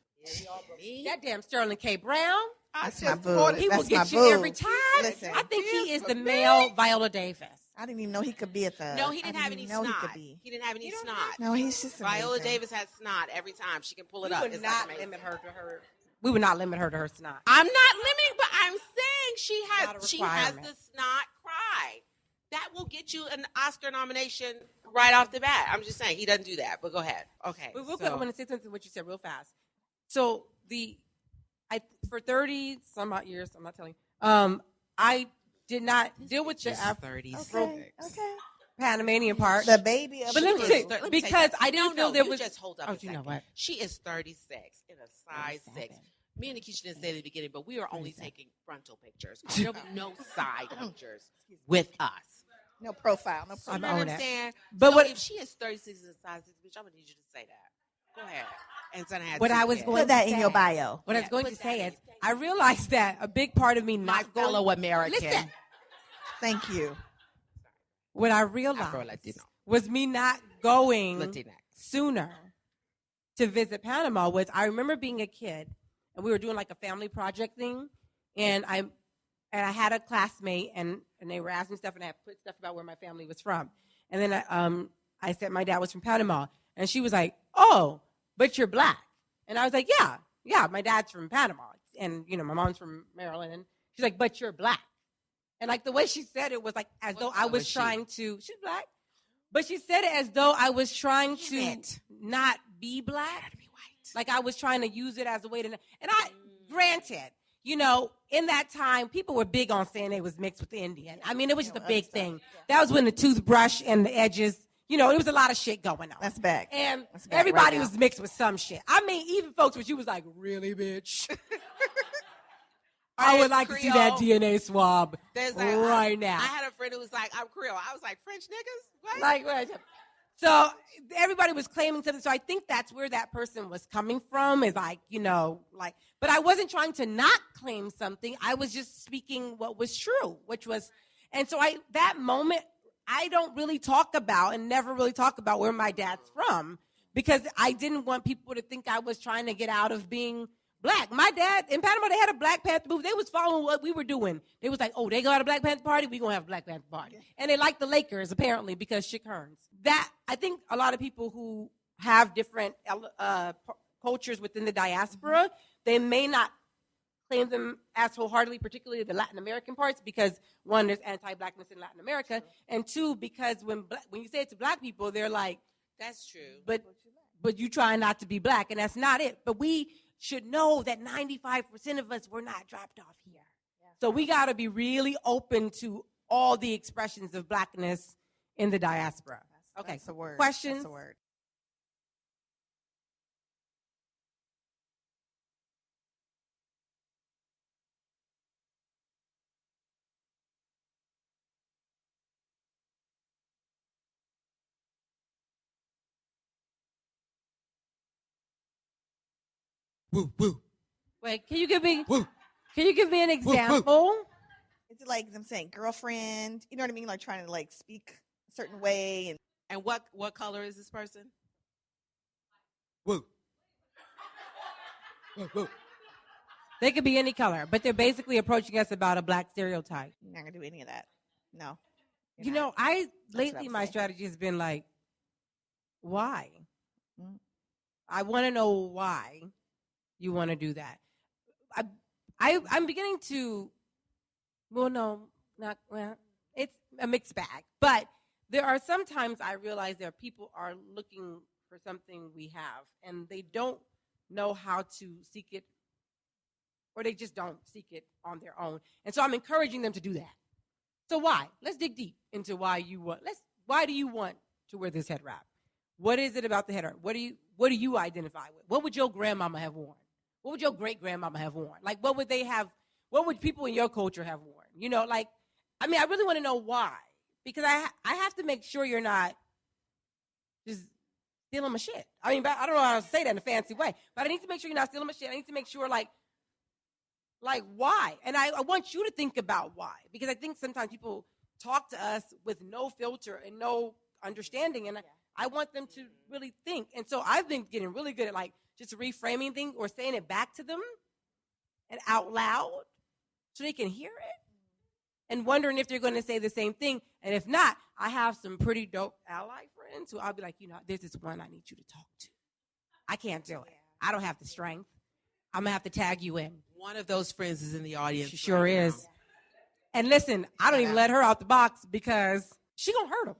That damn Sterling K. Brown. That's my boo. He will get you every time. Listen, I think he is the male Viola Davis. I didn't even know he could be a thug. No, he didn't have any snot. He didn't have any snot. No, he's just Viola Davis has snot every time. She can pull it up. We would not limit her to her. We would not limit her to her snot. I'm not limiting, but I'm saying she has the snot cry. That will get you an Oscar nomination right off the bat. I'm just saying he doesn't do that. But go ahead. Okay. But real quick, I want to say something to what you said real fast. So for 30 some odd years, I'm not telling you, I did not deal with the Afro Panamanian part. The baby of but let me say, because I didn't feel there was. Just hold up. You know what? She is 36 in a size 6. Me and Nekisha didn't say at the beginning, but we are only taking frontal pictures. There will be no side pictures with us. No profile. No You know what I'm saying? But so if she is 36 in a size 6, bitch, I'm gonna need you to say that. Go ahead. And son had what I was going put that to in say, your bio. What I was going to say is, I realized that a big part of me my fellow American. Listen. Thank you. What I realized was me not going Latinx. sooner to visit Panama was I remember being a kid and we were doing like a family project thing and I had a classmate and they were asking stuff and I had put stuff about where my family was from. And then I said my dad was from Panama and she was like, "Oh, but you're black." And I was like, yeah, my dad's from Panama and you know my mom's from Maryland. And she's like, "But you're black." And like the way she said it was like as though I was trying to. She's black, but she said it as though I was trying to not be black. Be white. Like I was trying to use it as a way to. And granted, you know, in that time, people were big on saying they was mixed with the Indian. I mean, it was just a big thing. That was when the toothbrush and the edges. You know, there was a lot of shit going on. That's back. And That's back everybody right was mixed with some shit. I mean, even folks when she was like, "Really, bitch." I would like to see that DNA swab right now. I had a friend who was like, "I'm Creole." I was like, "French niggas?" What? Like, so everybody was claiming something. So I think that's where that person was coming from. Is like, you know, like, but I wasn't trying to not claim something. I was just speaking what was true, which was, and so that moment I don't really talk about and never really talk about where my dad's from because I didn't want people to think I was trying to get out of being black. My dad, in Panama, they had a Black Panther movie. They was following what we were doing. They was like, "Oh, they got a Black Panther party? We going to have a Black Panther party." And they liked the Lakers, apparently, because Chick Hearns. That, I think a lot of people who have different cultures within the diaspora, they may not claim them as wholeheartedly, particularly the Latin American parts, because one, there's anti-blackness in Latin America, and two, because when you say it to black people, they're like, "That's true." But you try not to be black, and that's not it. But we should know that 95% of us were not dropped off here. Yeah. So we got to be really open to all the expressions of blackness in the diaspora. That's a word. Questions? That's a word. Woo, woo. Wait, can you give me? Woo. Can you give me an example? Is it like them saying girlfriend? You know what I mean? Like trying to like speak a certain way. And what color is this person? Woo. Woo, woo. They could be any color, but they're basically approaching us about a black stereotype. You're not gonna do any of that. No. You know, I what lately I'm my saying. strategy has been like, why? Mm. I want to know why you want to do that. I'm beginning to, well, no, not well. It's a mixed bag, but there are sometimes I realize there are people are looking for something we have, and they don't know how to seek it, or they just don't seek it on their own. And so I'm encouraging them to do that. So why? Let's dig deep into why you want. Why do you want to wear this head wrap? What is it about the head wrap? What do you identify with? What would your grandmama have worn? What would your great grandmama have worn? Like, what would they have? What would people in your culture have worn? You know, like, I mean, I really want to know why, because I have to make sure you're not just stealing my shit. I mean, I don't know how to say that in a fancy way, but I need to make sure you're not stealing my shit. I need to make sure, like why? And I want you to think about why, because I think sometimes people talk to us with no filter and no understanding, and I want them to really think. And so I've been getting really good at like just reframing things or saying it back to them and out loud so they can hear it, and wondering if they're going to say the same thing. And if not, I have some pretty dope ally friends who I'll be like, you know, there's this one I need you to talk to. I can't do it. I don't have the strength. I'm going to have to tag you in. One of those friends is in the audience. She sure is. Now. And listen, I don't even let her out the box because she going to hurt them.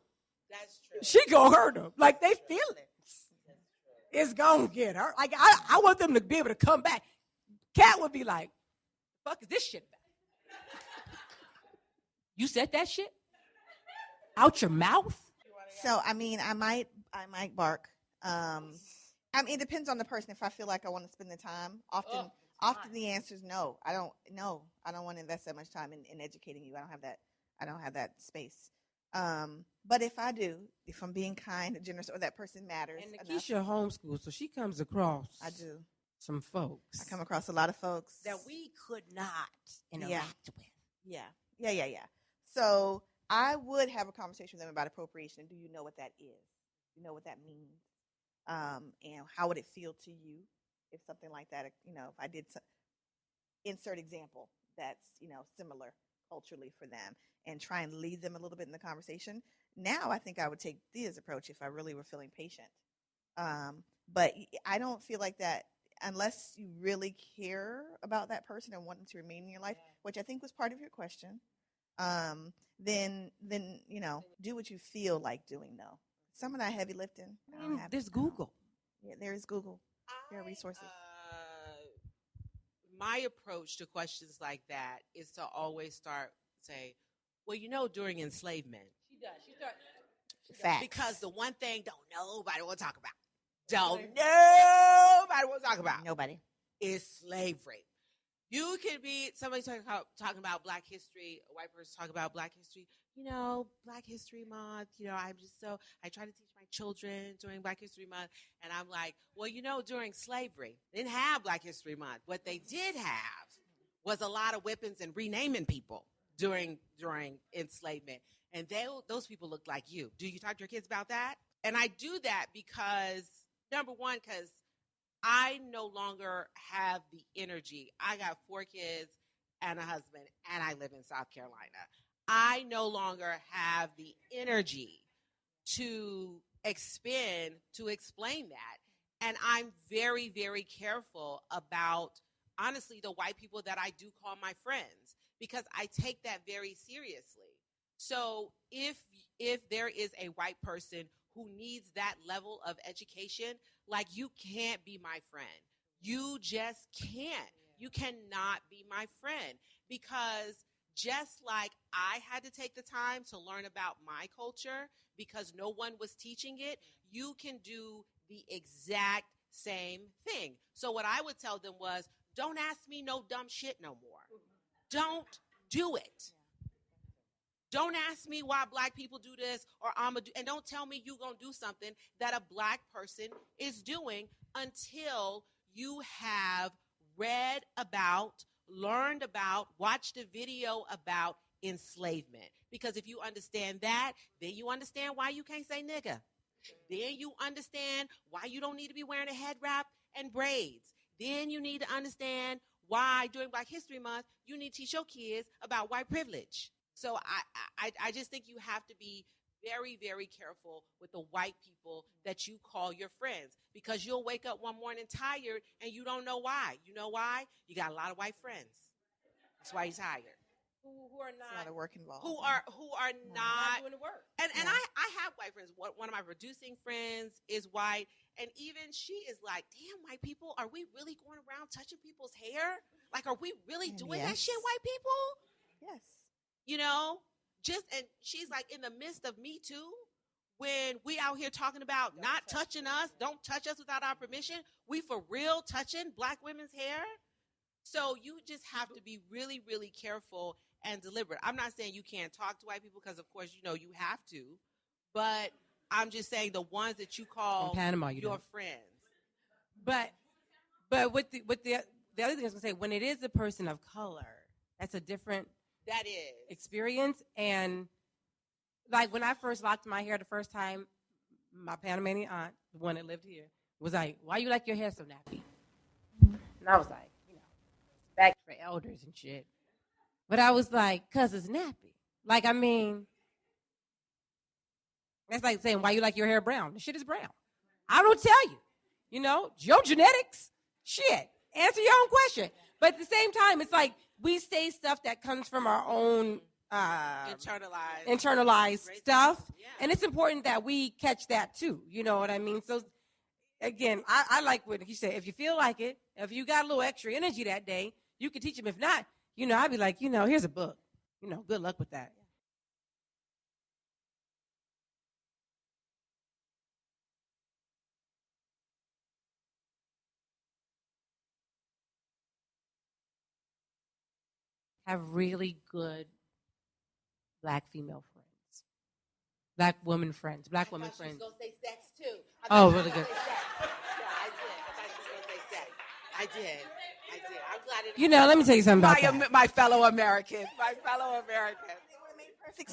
That's true. She going to hurt them. Like, they feel it. It's going to get her. Like, I want them to be able to come back. Kat would be like, fuck is this shit about? You said that shit? Out your mouth? So, I mean, I might bark. I mean, it depends on the person. If I feel like I want to spend the time, often the answer is no. I don't want to invest that much time in educating you. I don't have that space. But if I do, if I'm being kind and generous, or that person matters. And Nekisha homeschool, so she comes across. I do. Some folks. I come across a lot of folks that we could not interact with. Yeah. So I would have a conversation with them about appropriation. Do you know what that is? Do you know what that means? And how would it feel to you if something like that, you know, if I did insert example that's, you know, similar culturally for them, and try and lead them a little bit in the conversation. Now I think I would take Thea's approach if I really were feeling patient. But I don't feel like that unless you really care about that person and want them to remain in your life, which I think was part of your question. Then you know, do what you feel like doing though. Some of that heavy lifting. There's Google. Yeah, there is Google. There are resources. My approach to questions like that is to always say, well, you know, during enslavement. She does. Facts. Because the one thing nobody will talk about. Nobody will talk about. Nobody. Is slavery. You can be somebody talking about Black history, a white person talking about Black history. You know, Black History Month, you know, I try to teach my children during Black History Month. And I'm like, well, you know, during slavery, they didn't have Black History Month. What they did have was a lot of whippings and renaming people during enslavement. And those people looked like you. Do you talk to your kids about that? And I do that because, number one, because I no longer have the energy. I got 4 kids and a husband, and I live in South Carolina. I no longer have the energy to expend to explain that. And I'm very, very careful about, honestly, the white people that I do call my friends, because I take that very seriously. So if there is a white person who needs that level of education, like, you can't be my friend. You just can't. You cannot be my friend, because just like I had to take the time to learn about my culture because no one was teaching it, you can do the exact same thing. So what I would tell them was, don't ask me no dumb shit no more. Don't do it. Don't ask me why Black people do this, or and don't tell me you're going to do something that a Black person is doing until you have read about learned about, watched a video about enslavement. Because if you understand that, then you understand why you can't say nigga. Then you understand why you don't need to be wearing a head wrap and braids. Then you need to understand why during Black History Month, you need to teach your kids about white privilege. So I just think you have to be very, very careful with the white people that you call your friends, because you'll wake up one morning tired and you don't know why. You know why? You got a lot of white friends. That's why you're tired. Who are not, a lot of work involved. Who are not doing the work. And I have white friends. One of my producing friends is white, and even she is like, damn, white people, are we really going around touching people's hair? Like, are we really doing that shit, white people? Yes. You know, and she's like, in the midst of Me Too, when we out here talking about not touching us, don't touch us without our permission, we for real touching Black women's hair. So you just have to be really, really careful and deliberate. I'm not saying you can't talk to white people, because of course, you know, you have to, but I'm just saying the ones that you call in Panama, your friends. But with the other thing I was gonna say, when it is a person of color, that's a different experience. And like when I first locked my hair the first time, my Panamanian aunt, the one that lived here, was like, "Why you like your hair so nappy?" And I was like, you know, back for elders and shit. But I was like, "'Cause it's nappy." Like, I mean, that's like saying, "Why you like your hair brown?" The shit is brown. I don't tell you. You know, your genetics, shit. Answer your own question. But at the same time, it's like we say stuff that comes from our own internalized stuff. Yeah. And it's important that we catch that too. You know what I mean? So again, I like what he said. If you feel like it, if you got a little extra energy that day, you can teach them. If not, you know, I'd be like, you know, here's a book. You know, good luck with that. Have really good Black female friends, Black women friends, Black women friends. I thought she was gonna say sex too. Oh, really good. Yeah, I did. I thought she was gonna say sex. I did. I'm glad it. You know, let me tell you something about that. My fellow Americans.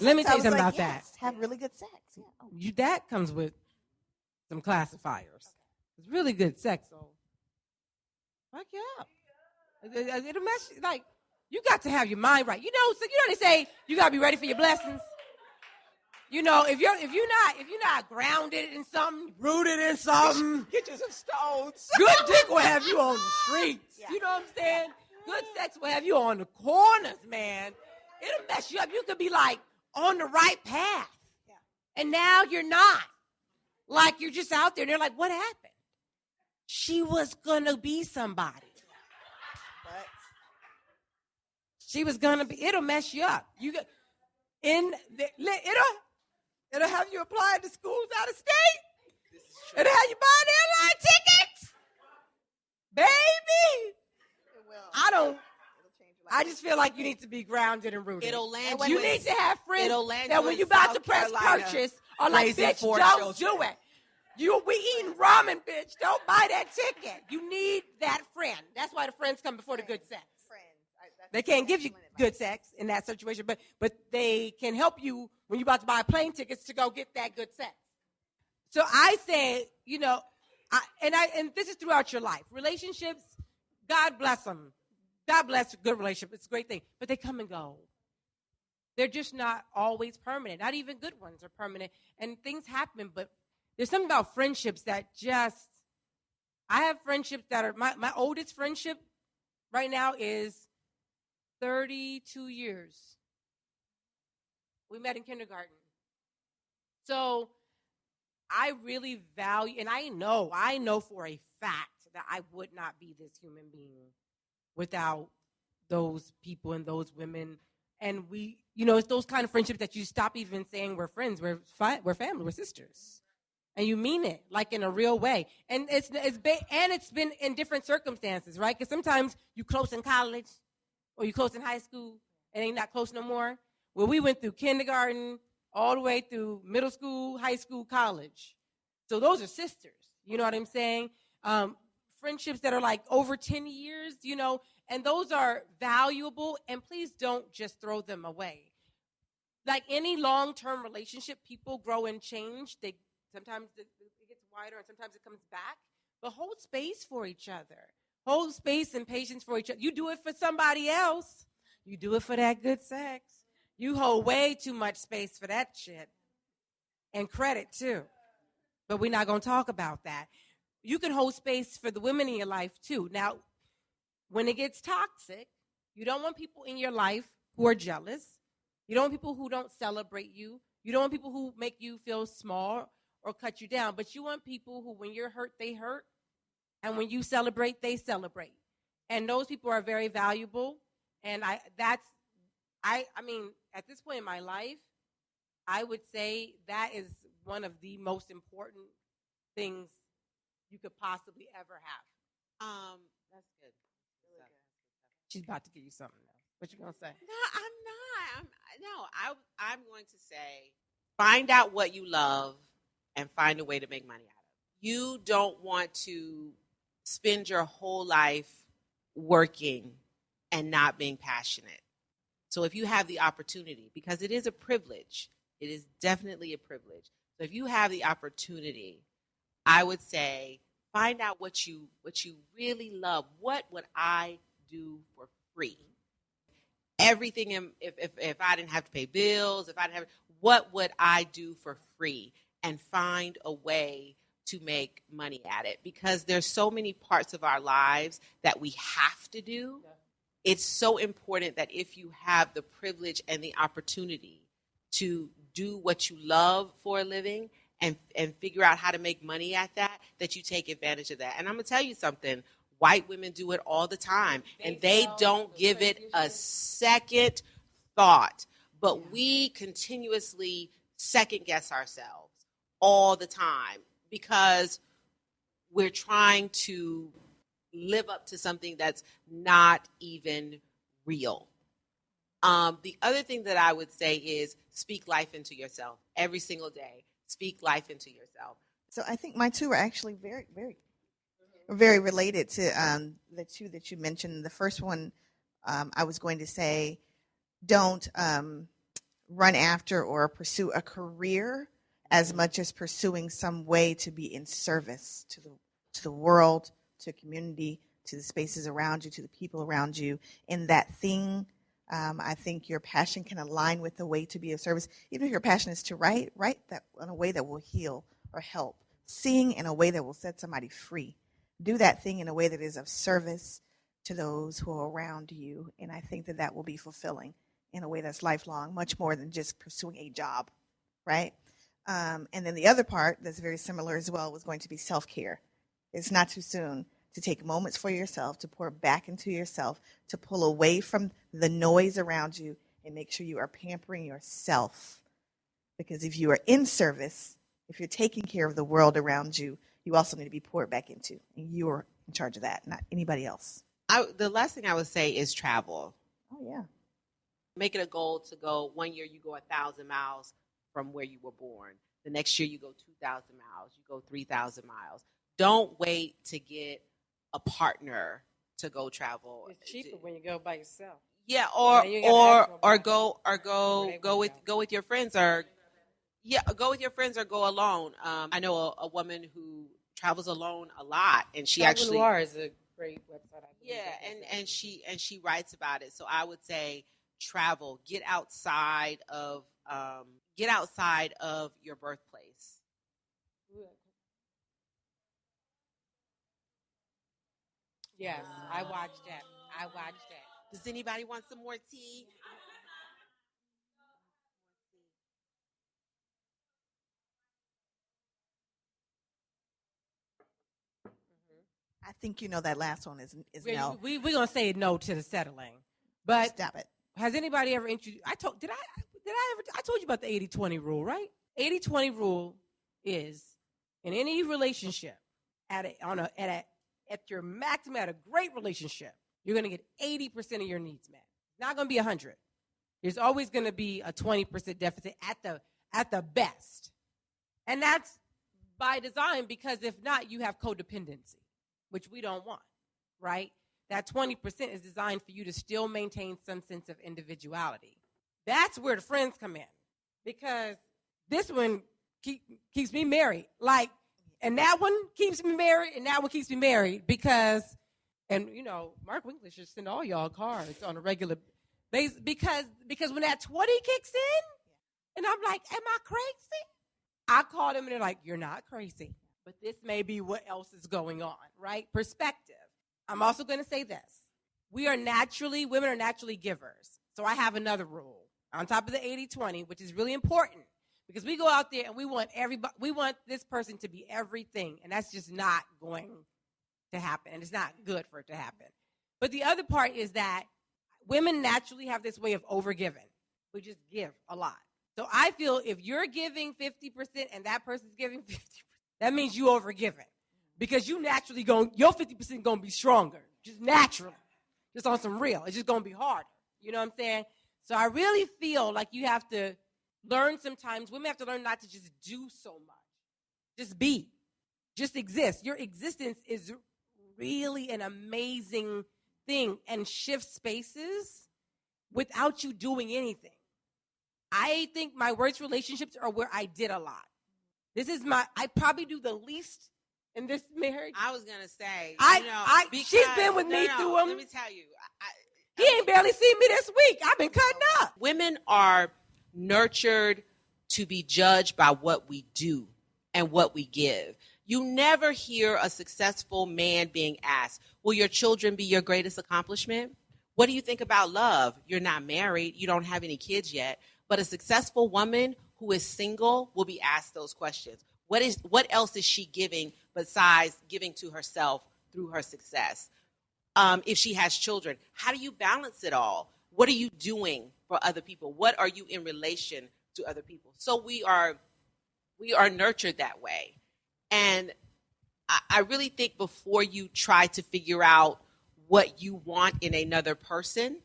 Let me tell you something about that. Have really good sex. Yeah. That comes with some classifiers. It's really good sex, so fuck you up. It'll mess like. You got to have your mind right. You know, so they say you gotta be ready for your blessings. You know, if you're not grounded in something, rooted in something, get you some stones. Good dick will have you on the streets. Yeah. You know what I'm saying? Good sex will have you on the corners, man. It'll mess you up. You could be like on the right path. Yeah. And now you're not. Like you're just out there and they're like, what happened? She was gonna be somebody. She was gonna be. It'll mess you up. It'll have you apply to schools out of state. It'll have you buying airline tickets, baby. It will. I just feel like you need to be grounded and rooted. It'll land. You need to have friends that when you about to press purchase are like, bitch, don't do it. We eating ramen, bitch. Don't buy that ticket. You need that friend. That's why the friends come before the good sex. They can't give you good sex in that situation, but they can help you when you're about to buy plane tickets to go get that good sex. So I say, you know, and this is throughout your life. Relationships, God bless them. God bless a good relationship. It's a great thing. But they come and go. They're just not always permanent. Not even good ones are permanent. And things happen, but there's something about friendships that just, I have friendships that are, my oldest friendship right now is 32 years. We met in kindergarten. So I really value, and I know for a fact that I would not be this human being without those people and those women. And we, you know, it's those kind of friendships that you stop even saying we're friends, we're family, we're sisters. And you mean it, like in a real way. And it's been in different circumstances, right? Because sometimes you close in college, or you close in high school, and ain't not close no more. Well, we went through kindergarten all the way through middle school, high school, college. So those are sisters. You know what I'm saying? Friendships that are like over 10 years, you know, And those are valuable, and please don't just throw them away. Like any long-term relationship, people grow and change. Sometimes it gets wider and sometimes it comes back. But hold space for each other. Hold space and patience for each other. You do it for somebody else. You do it for that good sex. You hold way too much space for that shit. And credit, too. But we're not going to talk about that. You can hold space for the women in your life, too. Now, when it gets toxic, you don't want people in your life who are jealous. You don't want people who don't celebrate you. You don't want people who make you feel small or cut you down. But you want people who, when you're hurt, they hurt. And when you celebrate, they celebrate. And those people are very valuable. And I mean, at this point in my life, I would say that is one of the most important things you could possibly ever have. That's good. She's about to give you something else. What you gonna say? No, I'm not. I'm going to say, find out what you love and find a way to make money out of it. You don't want to spend your whole life working and not being passionate. So if you have the opportunity, because it is a privilege, it is definitely a privilege. So if you have the opportunity, I would say find out what you really love. What would I do for free? Everything. If I didn't have to pay bills, what would I do for free? And find a way to make money at it, because there's so many parts of our lives that we have to do. Yeah. It's so important that if you have the privilege and the opportunity to do what you love for a living and figure out how to make money at that, that you take advantage of that. And I'm going to tell you something. White women do it all the time, and they don't give it a second thought. But we continuously second guess ourselves all the time because we're trying to live up to something that's not even real. The other thing that I would say is speak life into yourself every single day. Speak life into yourself. So I think my two are actually very, very, very related to the two that you mentioned. The first one, I was going to say, don't run after or pursue a career as much as pursuing some way to be in service to the world, to the community, to the spaces around you, to the people around you. In that thing, I think your passion can align with the way to be of service. Even if your passion is to write that in a way that will heal or help. Sing in a way that will set somebody free. Do that thing in a way that is of service to those who are around you. And I think that will be fulfilling in a way that's lifelong, much more than just pursuing a job, right? And then the other part that's very similar as well was going to be self-care. It's not too soon to take moments for yourself, to pour back into yourself, to pull away from the noise around you and make sure you are pampering yourself. Because if you are in service, if you're taking care of the world around you, you also need to be poured back into. And you are in charge of that, not anybody else. The last thing I would say is travel. Oh, yeah. Make it a goal to go. One year you go 1,000 miles from where you were born. The next year you go 2,000 miles. You go 3,000 miles. Don't wait to get a partner to go travel. It's cheaper when you go by yourself. Yeah, or go with your friends, or go with your friends or go alone. I know a woman who travels alone a lot, and she Travel actually Noir is a great website. and she writes about it. So I would say travel, get outside of your birthplace. Yes, I watched that. Does anybody want some more tea? I think you know that last one is no. We're going to say no to the settling. But Stop it. has anybody ever introduced? I told you about the 80-20 rule, right? 80-20 rule is in any relationship at your maximum, at a great relationship, you're going to get 80% of your needs met. It's not going to be 100. There's always going to be a 20% deficit at the best. And that's by design, because if not, you have codependency, which we don't want, right? that 20% is designed for you to still maintain some sense of individuality. That's where the friends come in, because this one keeps me married. Like, and that one keeps me married, and that one keeps me married because, and you know, Mark Winkler should send all y'all cards on a regular basis because when that 20 kicks in, and I'm like, am I crazy? I call them and they're like, you're not crazy, but this may be what else is going on, right? Perspective. I'm also going to say this. Women are naturally givers. So I have another rule on top of the 80-20, which is really important because we go out there and we want this person to be everything, and that's just not going to happen, and it's not good for it to happen. But the other part is that women naturally have this way of overgiving. We just give a lot. So I feel if you're giving 50% and that person's giving 50%, that means you overgiving because you naturally your 50% going to be stronger, just naturally, just on some real. It's just going to be harder. You know what I'm saying? So I really feel like you have to learn sometimes. Women have to learn not to just do so much. Just be. Just exist. Your existence is really an amazing thing and shifts spaces without you doing anything. I think my worst relationships are where I did a lot. I probably do the least in this marriage. I was going to say, she's been with me through them. Let me tell you. He ain't barely seen me this week. I've been cutting up. Women are nurtured to be judged by what we do and what we give. You never hear a successful man being asked, will your children be your greatest accomplishment? What do you think about love? You're not married. You don't have any kids yet. But a successful woman who is single will be asked those questions. What else is she giving besides giving to herself through her success? If she has children, how do you balance it all? What are you doing for other people? What are you in relation to other people? So we are nurtured that way. And I really think before you try to figure out what you want in another person,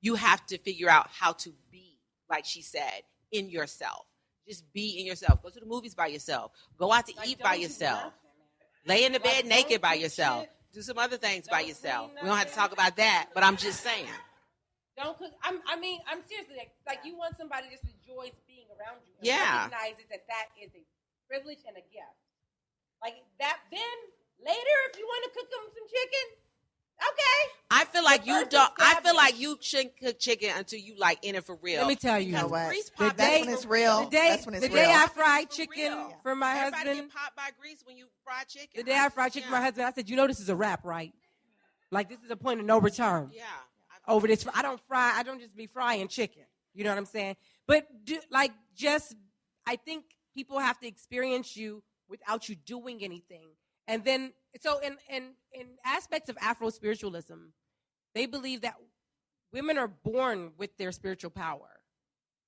you have to figure out how to be, like she said, in yourself. Just be in yourself. Go to the movies by yourself. Go out to eat by yourself. Lay in the bed naked by yourself. Do some other things by yourself. We don't have to talk about that, but I'm just saying. Don't cook. I'm seriously like you want somebody that just enjoys being around you. And Yeah. recognizes that is a privilege and a gift. Like that. Then later, if you want to cook them some chicken, okay. I feel like you don't. I feel like you shouldn't cook chicken until you like in it for real. Let me tell you. You know what? Grease That's pop when it's real. The day I fried chicken real. for my Everybody husband. get popped by grease when you fry chicken. The day I fried chicken for my husband, I said, "You know, this is a wrap, right? Like this is a point of no return." Yeah. Over this, I don't just be frying chicken. You know what I'm saying? But I think people have to experience you without you doing anything. And then, so in aspects of Afro spiritualism, they believe that women are born with their spiritual power,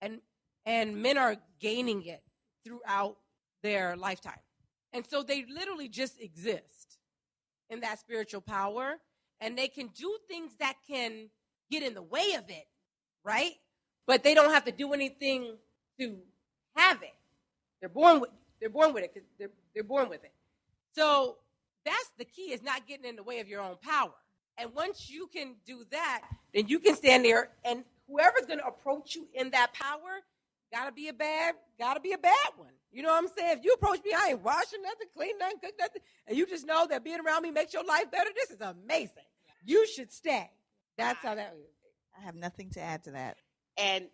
and men are gaining it throughout their lifetime. And so they literally just exist in that spiritual power, and they can do things that can get in the way of it, right? But they don't have to do anything to have it. They're born with it because they're born with it. So that's the key, is not getting in the way of your own power. And once you can do that, then you can stand there, and whoever's going to approach you in that power gotta be a bad one. You know what I'm saying? If you approach me, I ain't washing nothing, cleaning nothing, cook nothing, and you just know that being around me makes your life better, this is amazing. You should stay. That's how that is. I have nothing to add to that. And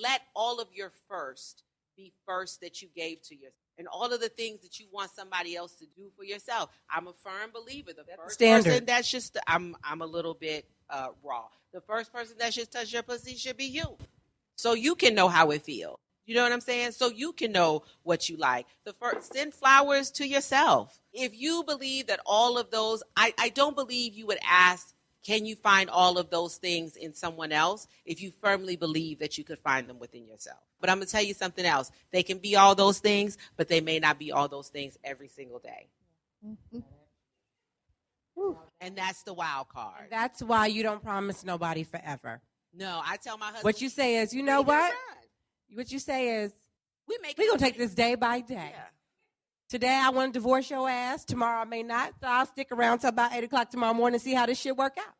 let all of your first be first that you gave to yourself. And all of the things that you want somebody else to do for yourself. I'm a firm believer. The first person that's just, I'm a little bit raw. The first person that should touch your pussy should be you. So you can know how it feels. You know what I'm saying? So you can know what you like. Send flowers to yourself. If you believe that all of those, I don't believe you would ask, can you find all of those things in someone else, if you firmly believe that you could find them within yourself. But I'm going to tell you something else. They can be all those things, but they may not be all those things every single day. Mm-hmm. And that's the wild card. And that's why you don't promise nobody forever. No, I tell my husband. What you say is, you know what? What you say is, we're going to take this day by day. Yeah. Today I want to divorce your ass. Tomorrow I may not. So I'll stick around till about 8 o'clock tomorrow morning and see how this shit work out.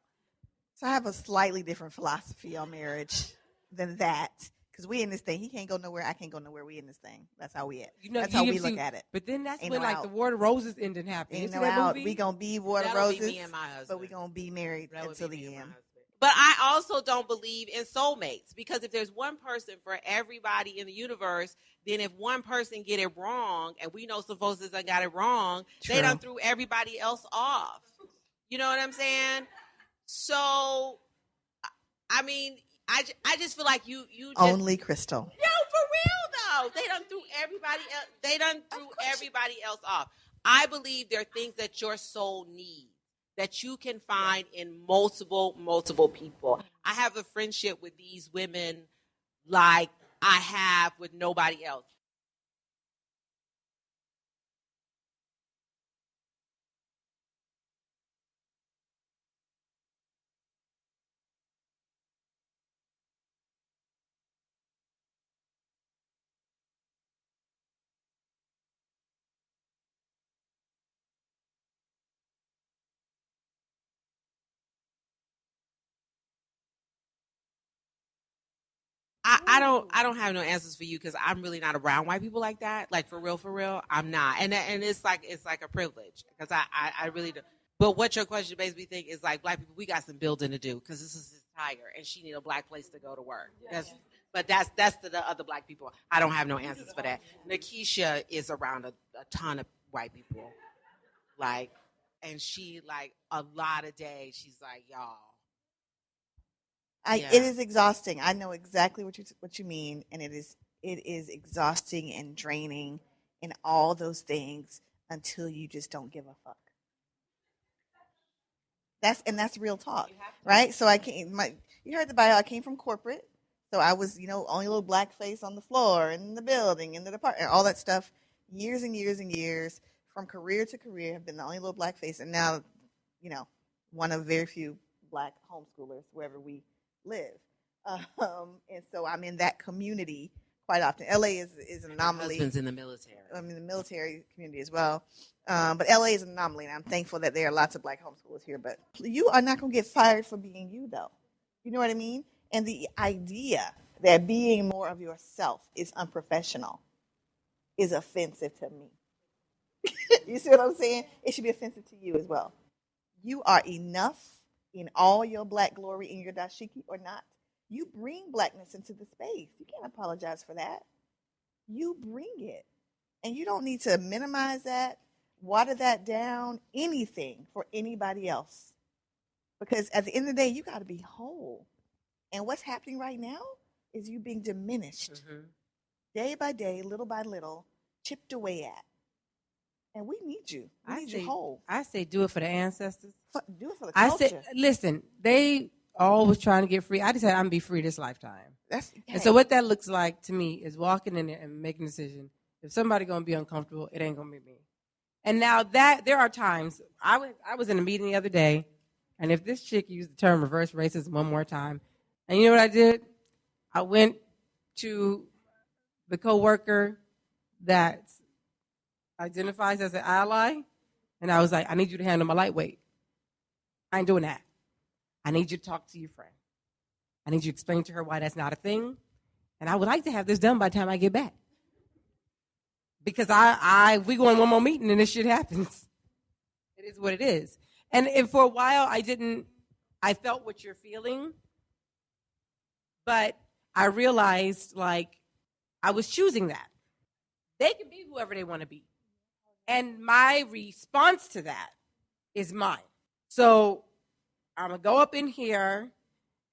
So I have a slightly different philosophy on marriage than that. Because we in this thing. He can't go nowhere. I can't go nowhere. We in this thing. That's how we at. That's how we look at it. But then that's Ain't when no like out. the War of Roses ending happened. Ain't You no see that out. movie? We going to be War of That'll be Roses. me and my husband. But we going to be married That would until be the me and my end. husband. But I also don't believe in soulmates, because if there's one person for everybody in the universe, then if one person get it wrong, and we know some folks that got it wrong, True. they done threw everybody else off. You know what I'm saying? So, I mean, I just feel like you just, Only Crystal. no, for real though. They done threw everybody else. They done threw everybody else off. I believe there are things that your soul needs that you can find in multiple people. I have a friendship with these women like I have with nobody else. I don't have no answers for you, because I'm really not around white people like that. Like for real, I'm not. And it's like a privilege, because I really do. But what your question basically think is like, black people, we got some building to do, because this is his tiger and she need a black place to go to work. That's the other black people. I don't have no answers for that. Nekisha is around a ton of white people, like, and she like a lot of days she's like, y'all. It is exhausting. I know exactly what you mean, and it is exhausting and draining and all those things until you just don't give a fuck. That's real talk, right? So you heard the bio. I came from corporate, so I was only little black face on the floor in the building, in the department, all that stuff. Years and years and years, from career to career, have been the only little black face, and now, one of very few black homeschoolers wherever we live, and so I'm in that community quite often. LA is an anomaly. My husband's in the military. I'm in the military community as well, but LA is an anomaly, and I'm thankful that there are lots of black homeschoolers here. But you are not going to get fired for being you, though. You know what I mean? And the idea that being more of yourself is unprofessional is offensive to me. You see what I'm saying? It should be offensive to you as well. You are enough in all your black glory, in your dashiki or not. You bring blackness into the space. You can't apologize for that. You bring it. And you don't need to minimize that, water that down, anything for anybody else. Because at the end of the day, you got to be whole. And what's happening right now is you being diminished day by day, little by little, chipped away at. And we need you. We need you whole. I say do it for the ancestors. Do it for the culture. I said, listen, they always trying to get free. I just said I'm going to be free this lifetime. And so what that looks like to me is walking in there and making a decision. If somebody going to be uncomfortable, it ain't going to be me. And now that there are times, I was in a meeting the other day, and if this chick used the term reverse racism one more time, and you know what I did? I went to the coworker that identifies as an ally, and I was like, I need you to handle my lightweight. I ain't doing that. I need you to talk to your friend. I need you to explain to her why that's not a thing. And I would like to have this done by the time I get back. Because we go in one more meeting and this shit happens. It is what it is. And for a while, I felt what you're feeling. But I realized, like, I was choosing that. They can be whoever they want to be. And my response to that is mine. So I'm going to go up in here,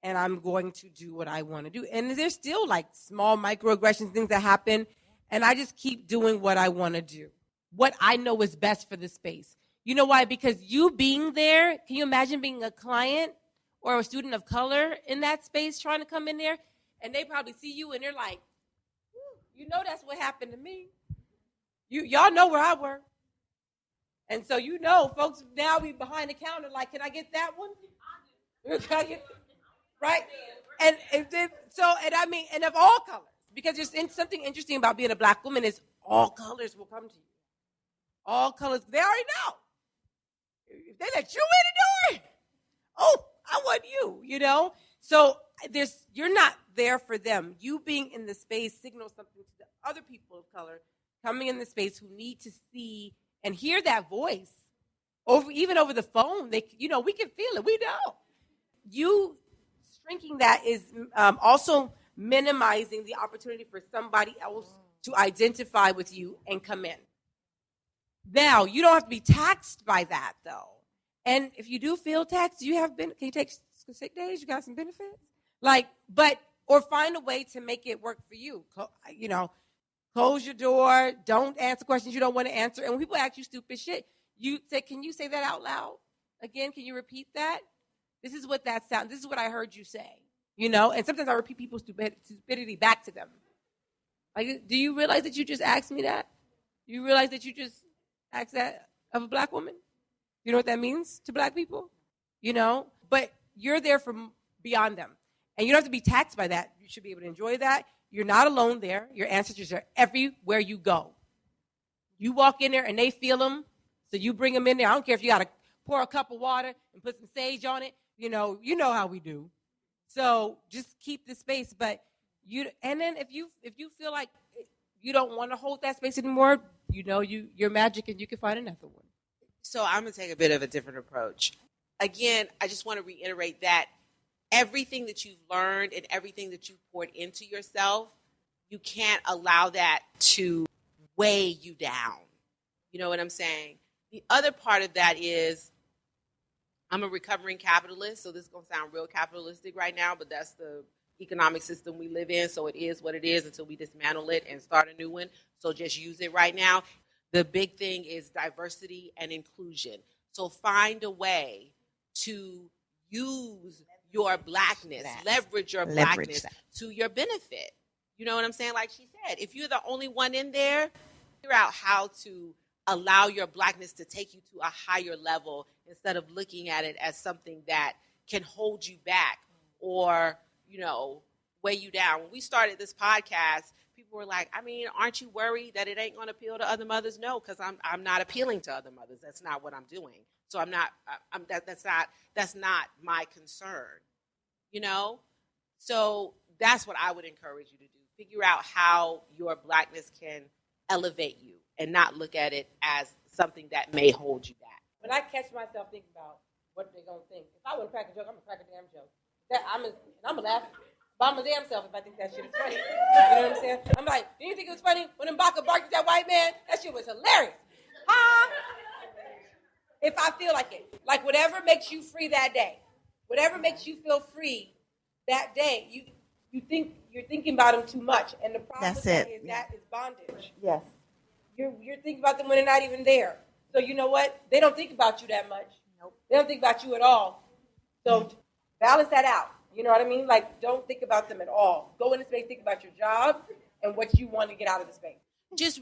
and I'm going to do what I want to do. And there's still, like, small microaggressions, things that happen, and I just keep doing what I want to do, what I know is best for the space. You know why? Because you being there, can you imagine being a client or a student of color in that space trying to come in there? And they probably see you, and they're like, you know that's what happened to me. Y'all know where I work. And so folks now be behind the counter like, can I get that one? Can I get, right? And of all colors, because there's something interesting about being a black woman is all colors will come to you. All colors. They already know. If they let you in the door, oh, I want you, you know? So you're not there for them. You being in the space signals something to the other people of color coming in the space who need to see and hear that voice. Even over the phone, we can feel it. We know. You shrinking that is also minimizing the opportunity for somebody else to identify with you and come in. Now, you don't have to be taxed by that, though. And if you do feel taxed, can you take sick days? You got some benefits? Or find a way to make it work for you. Close your door. Don't answer questions you don't want to answer. And when people ask you stupid shit, you say, can you say that out loud? Again, can you repeat that? This is what that sounds. This is what I heard you say. And sometimes I repeat people's stupidity back to them. Like, do you realize that you just asked me that? Do you realize that you just asked that of a black woman? You know what that means to black people? But you're there from beyond them. And you don't have to be taxed by that. You should be able to enjoy that. You're not alone there. Your ancestors are everywhere you go. You walk in there and they feel them, so you bring them in there. I don't care if you got to pour a cup of water and put some sage on it. You know how we do. So just keep the space. And then if you feel like you don't want to hold that space anymore, you're magic and you can find another one. So I'm going to take a bit of a different approach. Again, I just want to reiterate that everything that you've learned and everything that you've poured into yourself, you can't allow that to weigh you down. You know what I'm saying? The other part of that is I'm a recovering capitalist, so this is going to sound real capitalistic right now, but that's the economic system we live in, so it is what it is until we dismantle it and start a new one. So just use it right now. The big thing is diversity and inclusion. So find a way to use your blackness, leverage your blackness to your benefit. You know what I'm saying? Like she said, if you're the only one in there, figure out how to allow your blackness to take you to a higher level instead of looking at it as something that can hold you back or, weigh you down. When we started this podcast, people were like, aren't you worried that it ain't going to appeal to other mothers? No, because I'm not appealing to other mothers. That's not what I'm doing. So that's not my concern, So that's what I would encourage you to do. Figure out how your blackness can elevate you and not look at it as something that may hold you back. When I catch myself thinking about what they're going to think, if I want to crack a joke, I'm going to crack a damn joke. I'm going to laugh by my damn self if I think that shit is funny. You know what I'm saying? I'm like, do you think it was funny when Mbaka barked at that white man? That shit was hilarious. Huh? If I feel like it. Like whatever makes you free that day. Whatever makes you feel free that day. You're thinking about them too much. And the problem that is bondage. Yes. You're thinking about them when they're not even there. So you know what? They don't think about you that much. Nope. They don't think about you at all. So balance that out. You know what I mean? Like, don't think about them at all. Go into space, think about your job and what you want to get out of the space.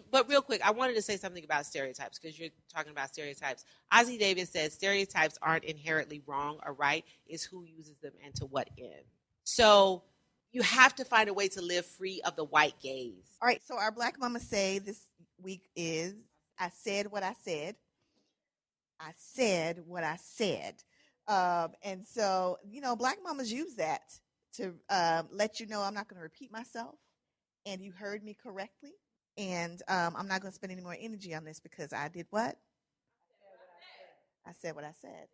But real quick, I wanted to say something about stereotypes because you're talking about stereotypes. Ozzie Davis says stereotypes aren't inherently wrong or right. It's who uses them and to what end. So you have to find a way to live free of the white gaze. All right, so our Black Mama Say this week is, I said what I said. I said what I said. And so, Black mamas use that to let you know I'm not going to repeat myself. And you heard me correctly. And I'm not going to spend any more energy on this because I did what? I said what I said.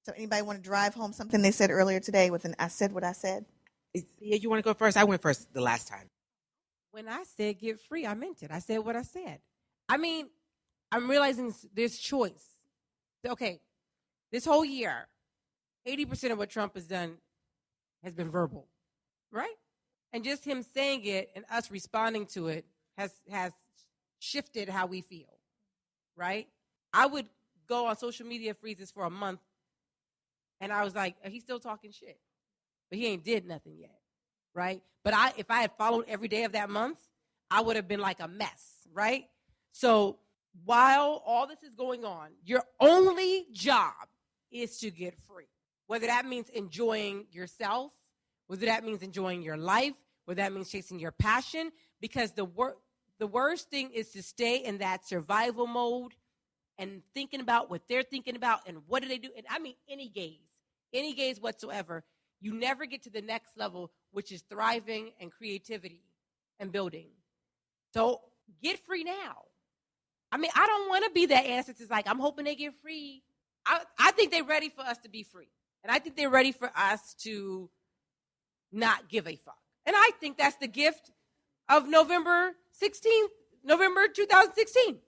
So anybody want to drive home something they said earlier today with an I said what I said? Yeah, you want to go first? I went first the last time. When I said get free, I meant it. I said what I said. I'm realizing there's choice. Okay, this whole year, 80% of what Trump has done has been verbal, right? And just him saying it and us responding to it has shifted how we feel, right? I would go on social media freezes for a month, and I was like, he's still talking shit, but he ain't did nothing yet, right? But if I had followed every day of that month, I would have been like a mess, right? So while all this is going on, your only job is to get free. Whether that means enjoying yourself, whether that means enjoying your life, whether that means chasing your passion, because the worst thing is to stay in that survival mode and thinking about what they're thinking about and what do they do. And I mean, any gaze whatsoever, you never get to the next level, which is thriving and creativity and building. So get free now. I mean, I don't want to be that ancestor. It's like, I'm hoping they get free. I think they're ready for us to be free. And I think they're ready for us to not give a fuck. And I think that's the gift of November 2016.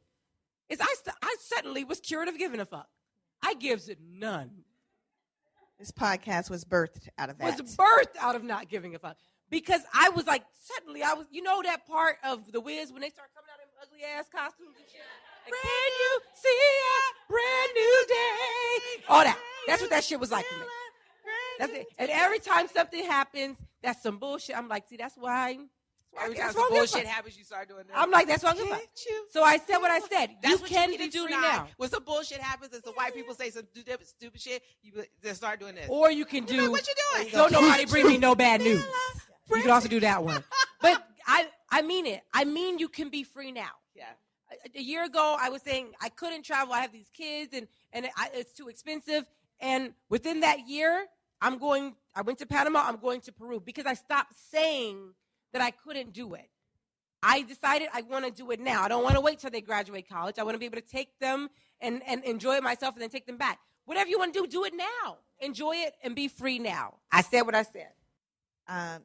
Is I suddenly was cured of giving a fuck. I gives it none. This podcast was birthed out of that. Was birthed out of not giving a fuck. Because I was like, suddenly you know that part of The Wiz when they start coming out in ugly ass costumes and shit? Like, can you see a brand new day? All that. That's what that shit was like for me. That's it. And every time something happens, that's some bullshit. I'm like, see, that's why. Every time some bullshit happens, you start doing that. I'm like, that's why I'm gonna. So I said what I said. That's you what can you need to do free now. When some bullshit happens and some white people say some stupid shit, you just start doing this. Or you can do. You know what you're doing. Don't nobody bring me no bad news. You can also do that one. But I mean it. I mean you can be free now. Yeah. A year ago, I was saying I couldn't travel. I have these kids, and it's too expensive. And within that year, I went to Panama. I'm going to Peru because I stopped saying that I couldn't do it. I decided I want to do it now. I don't want to wait till they graduate college. I want to be able to take them and enjoy it myself and then take them back. Whatever you want to do it now. Enjoy it and be free now. I said what I said.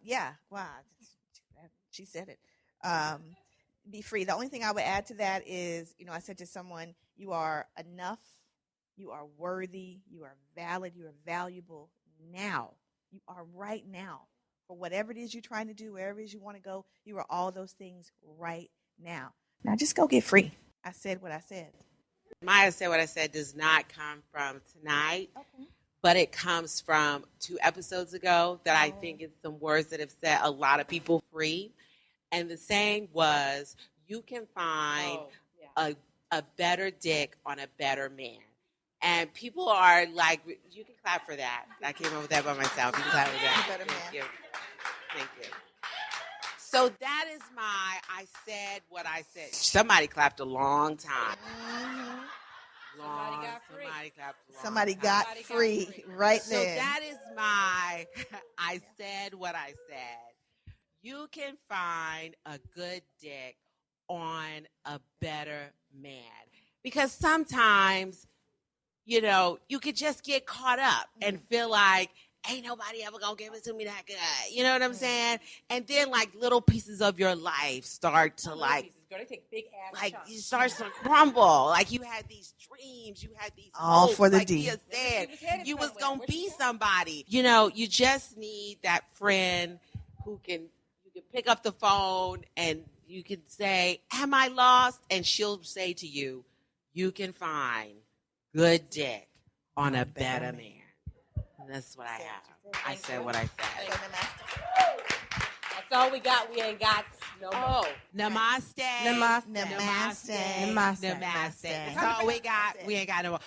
Yeah, wow. She said it. Be free. The only thing I would add to that is, I said to someone, you are enough, you are worthy, you are valid, you are valuable now. You are right now. For whatever it is you're trying to do, wherever it is you want to go, you are all those things right now. Now just go get free. I said what I said. Maya said what I said does not come from tonight, but it comes from 2 episodes ago that I think is some words that have set a lot of people free. And the saying was, you can find a better dick on a better man. And people are like, you can clap for that. I came up with that by myself. You can clap for that. Better man. Thank you. Thank you. So that is I said what I said. Somebody clapped a long time. Somebody got free right so then. So that is I said what I said. You can find a good dick on a better man. Because sometimes, you could just get caught up and feel like, ain't nobody ever gonna give it to me that good. You know what I'm saying? And then like little pieces of your life start to They take big ass chunks. you start to crumble. Like you had these dreams, you had these all hopes, for the like D. Thea said, you was gonna be somebody. You just need that friend who you can pick up the phone and you can say, "Am I lost?" And she'll say to you, "You can find good dick on a better man." And that's what I have. I said what I said. That's all we got. We ain't got no more. Namaste. Namaste. That's all we got. We ain't got no more.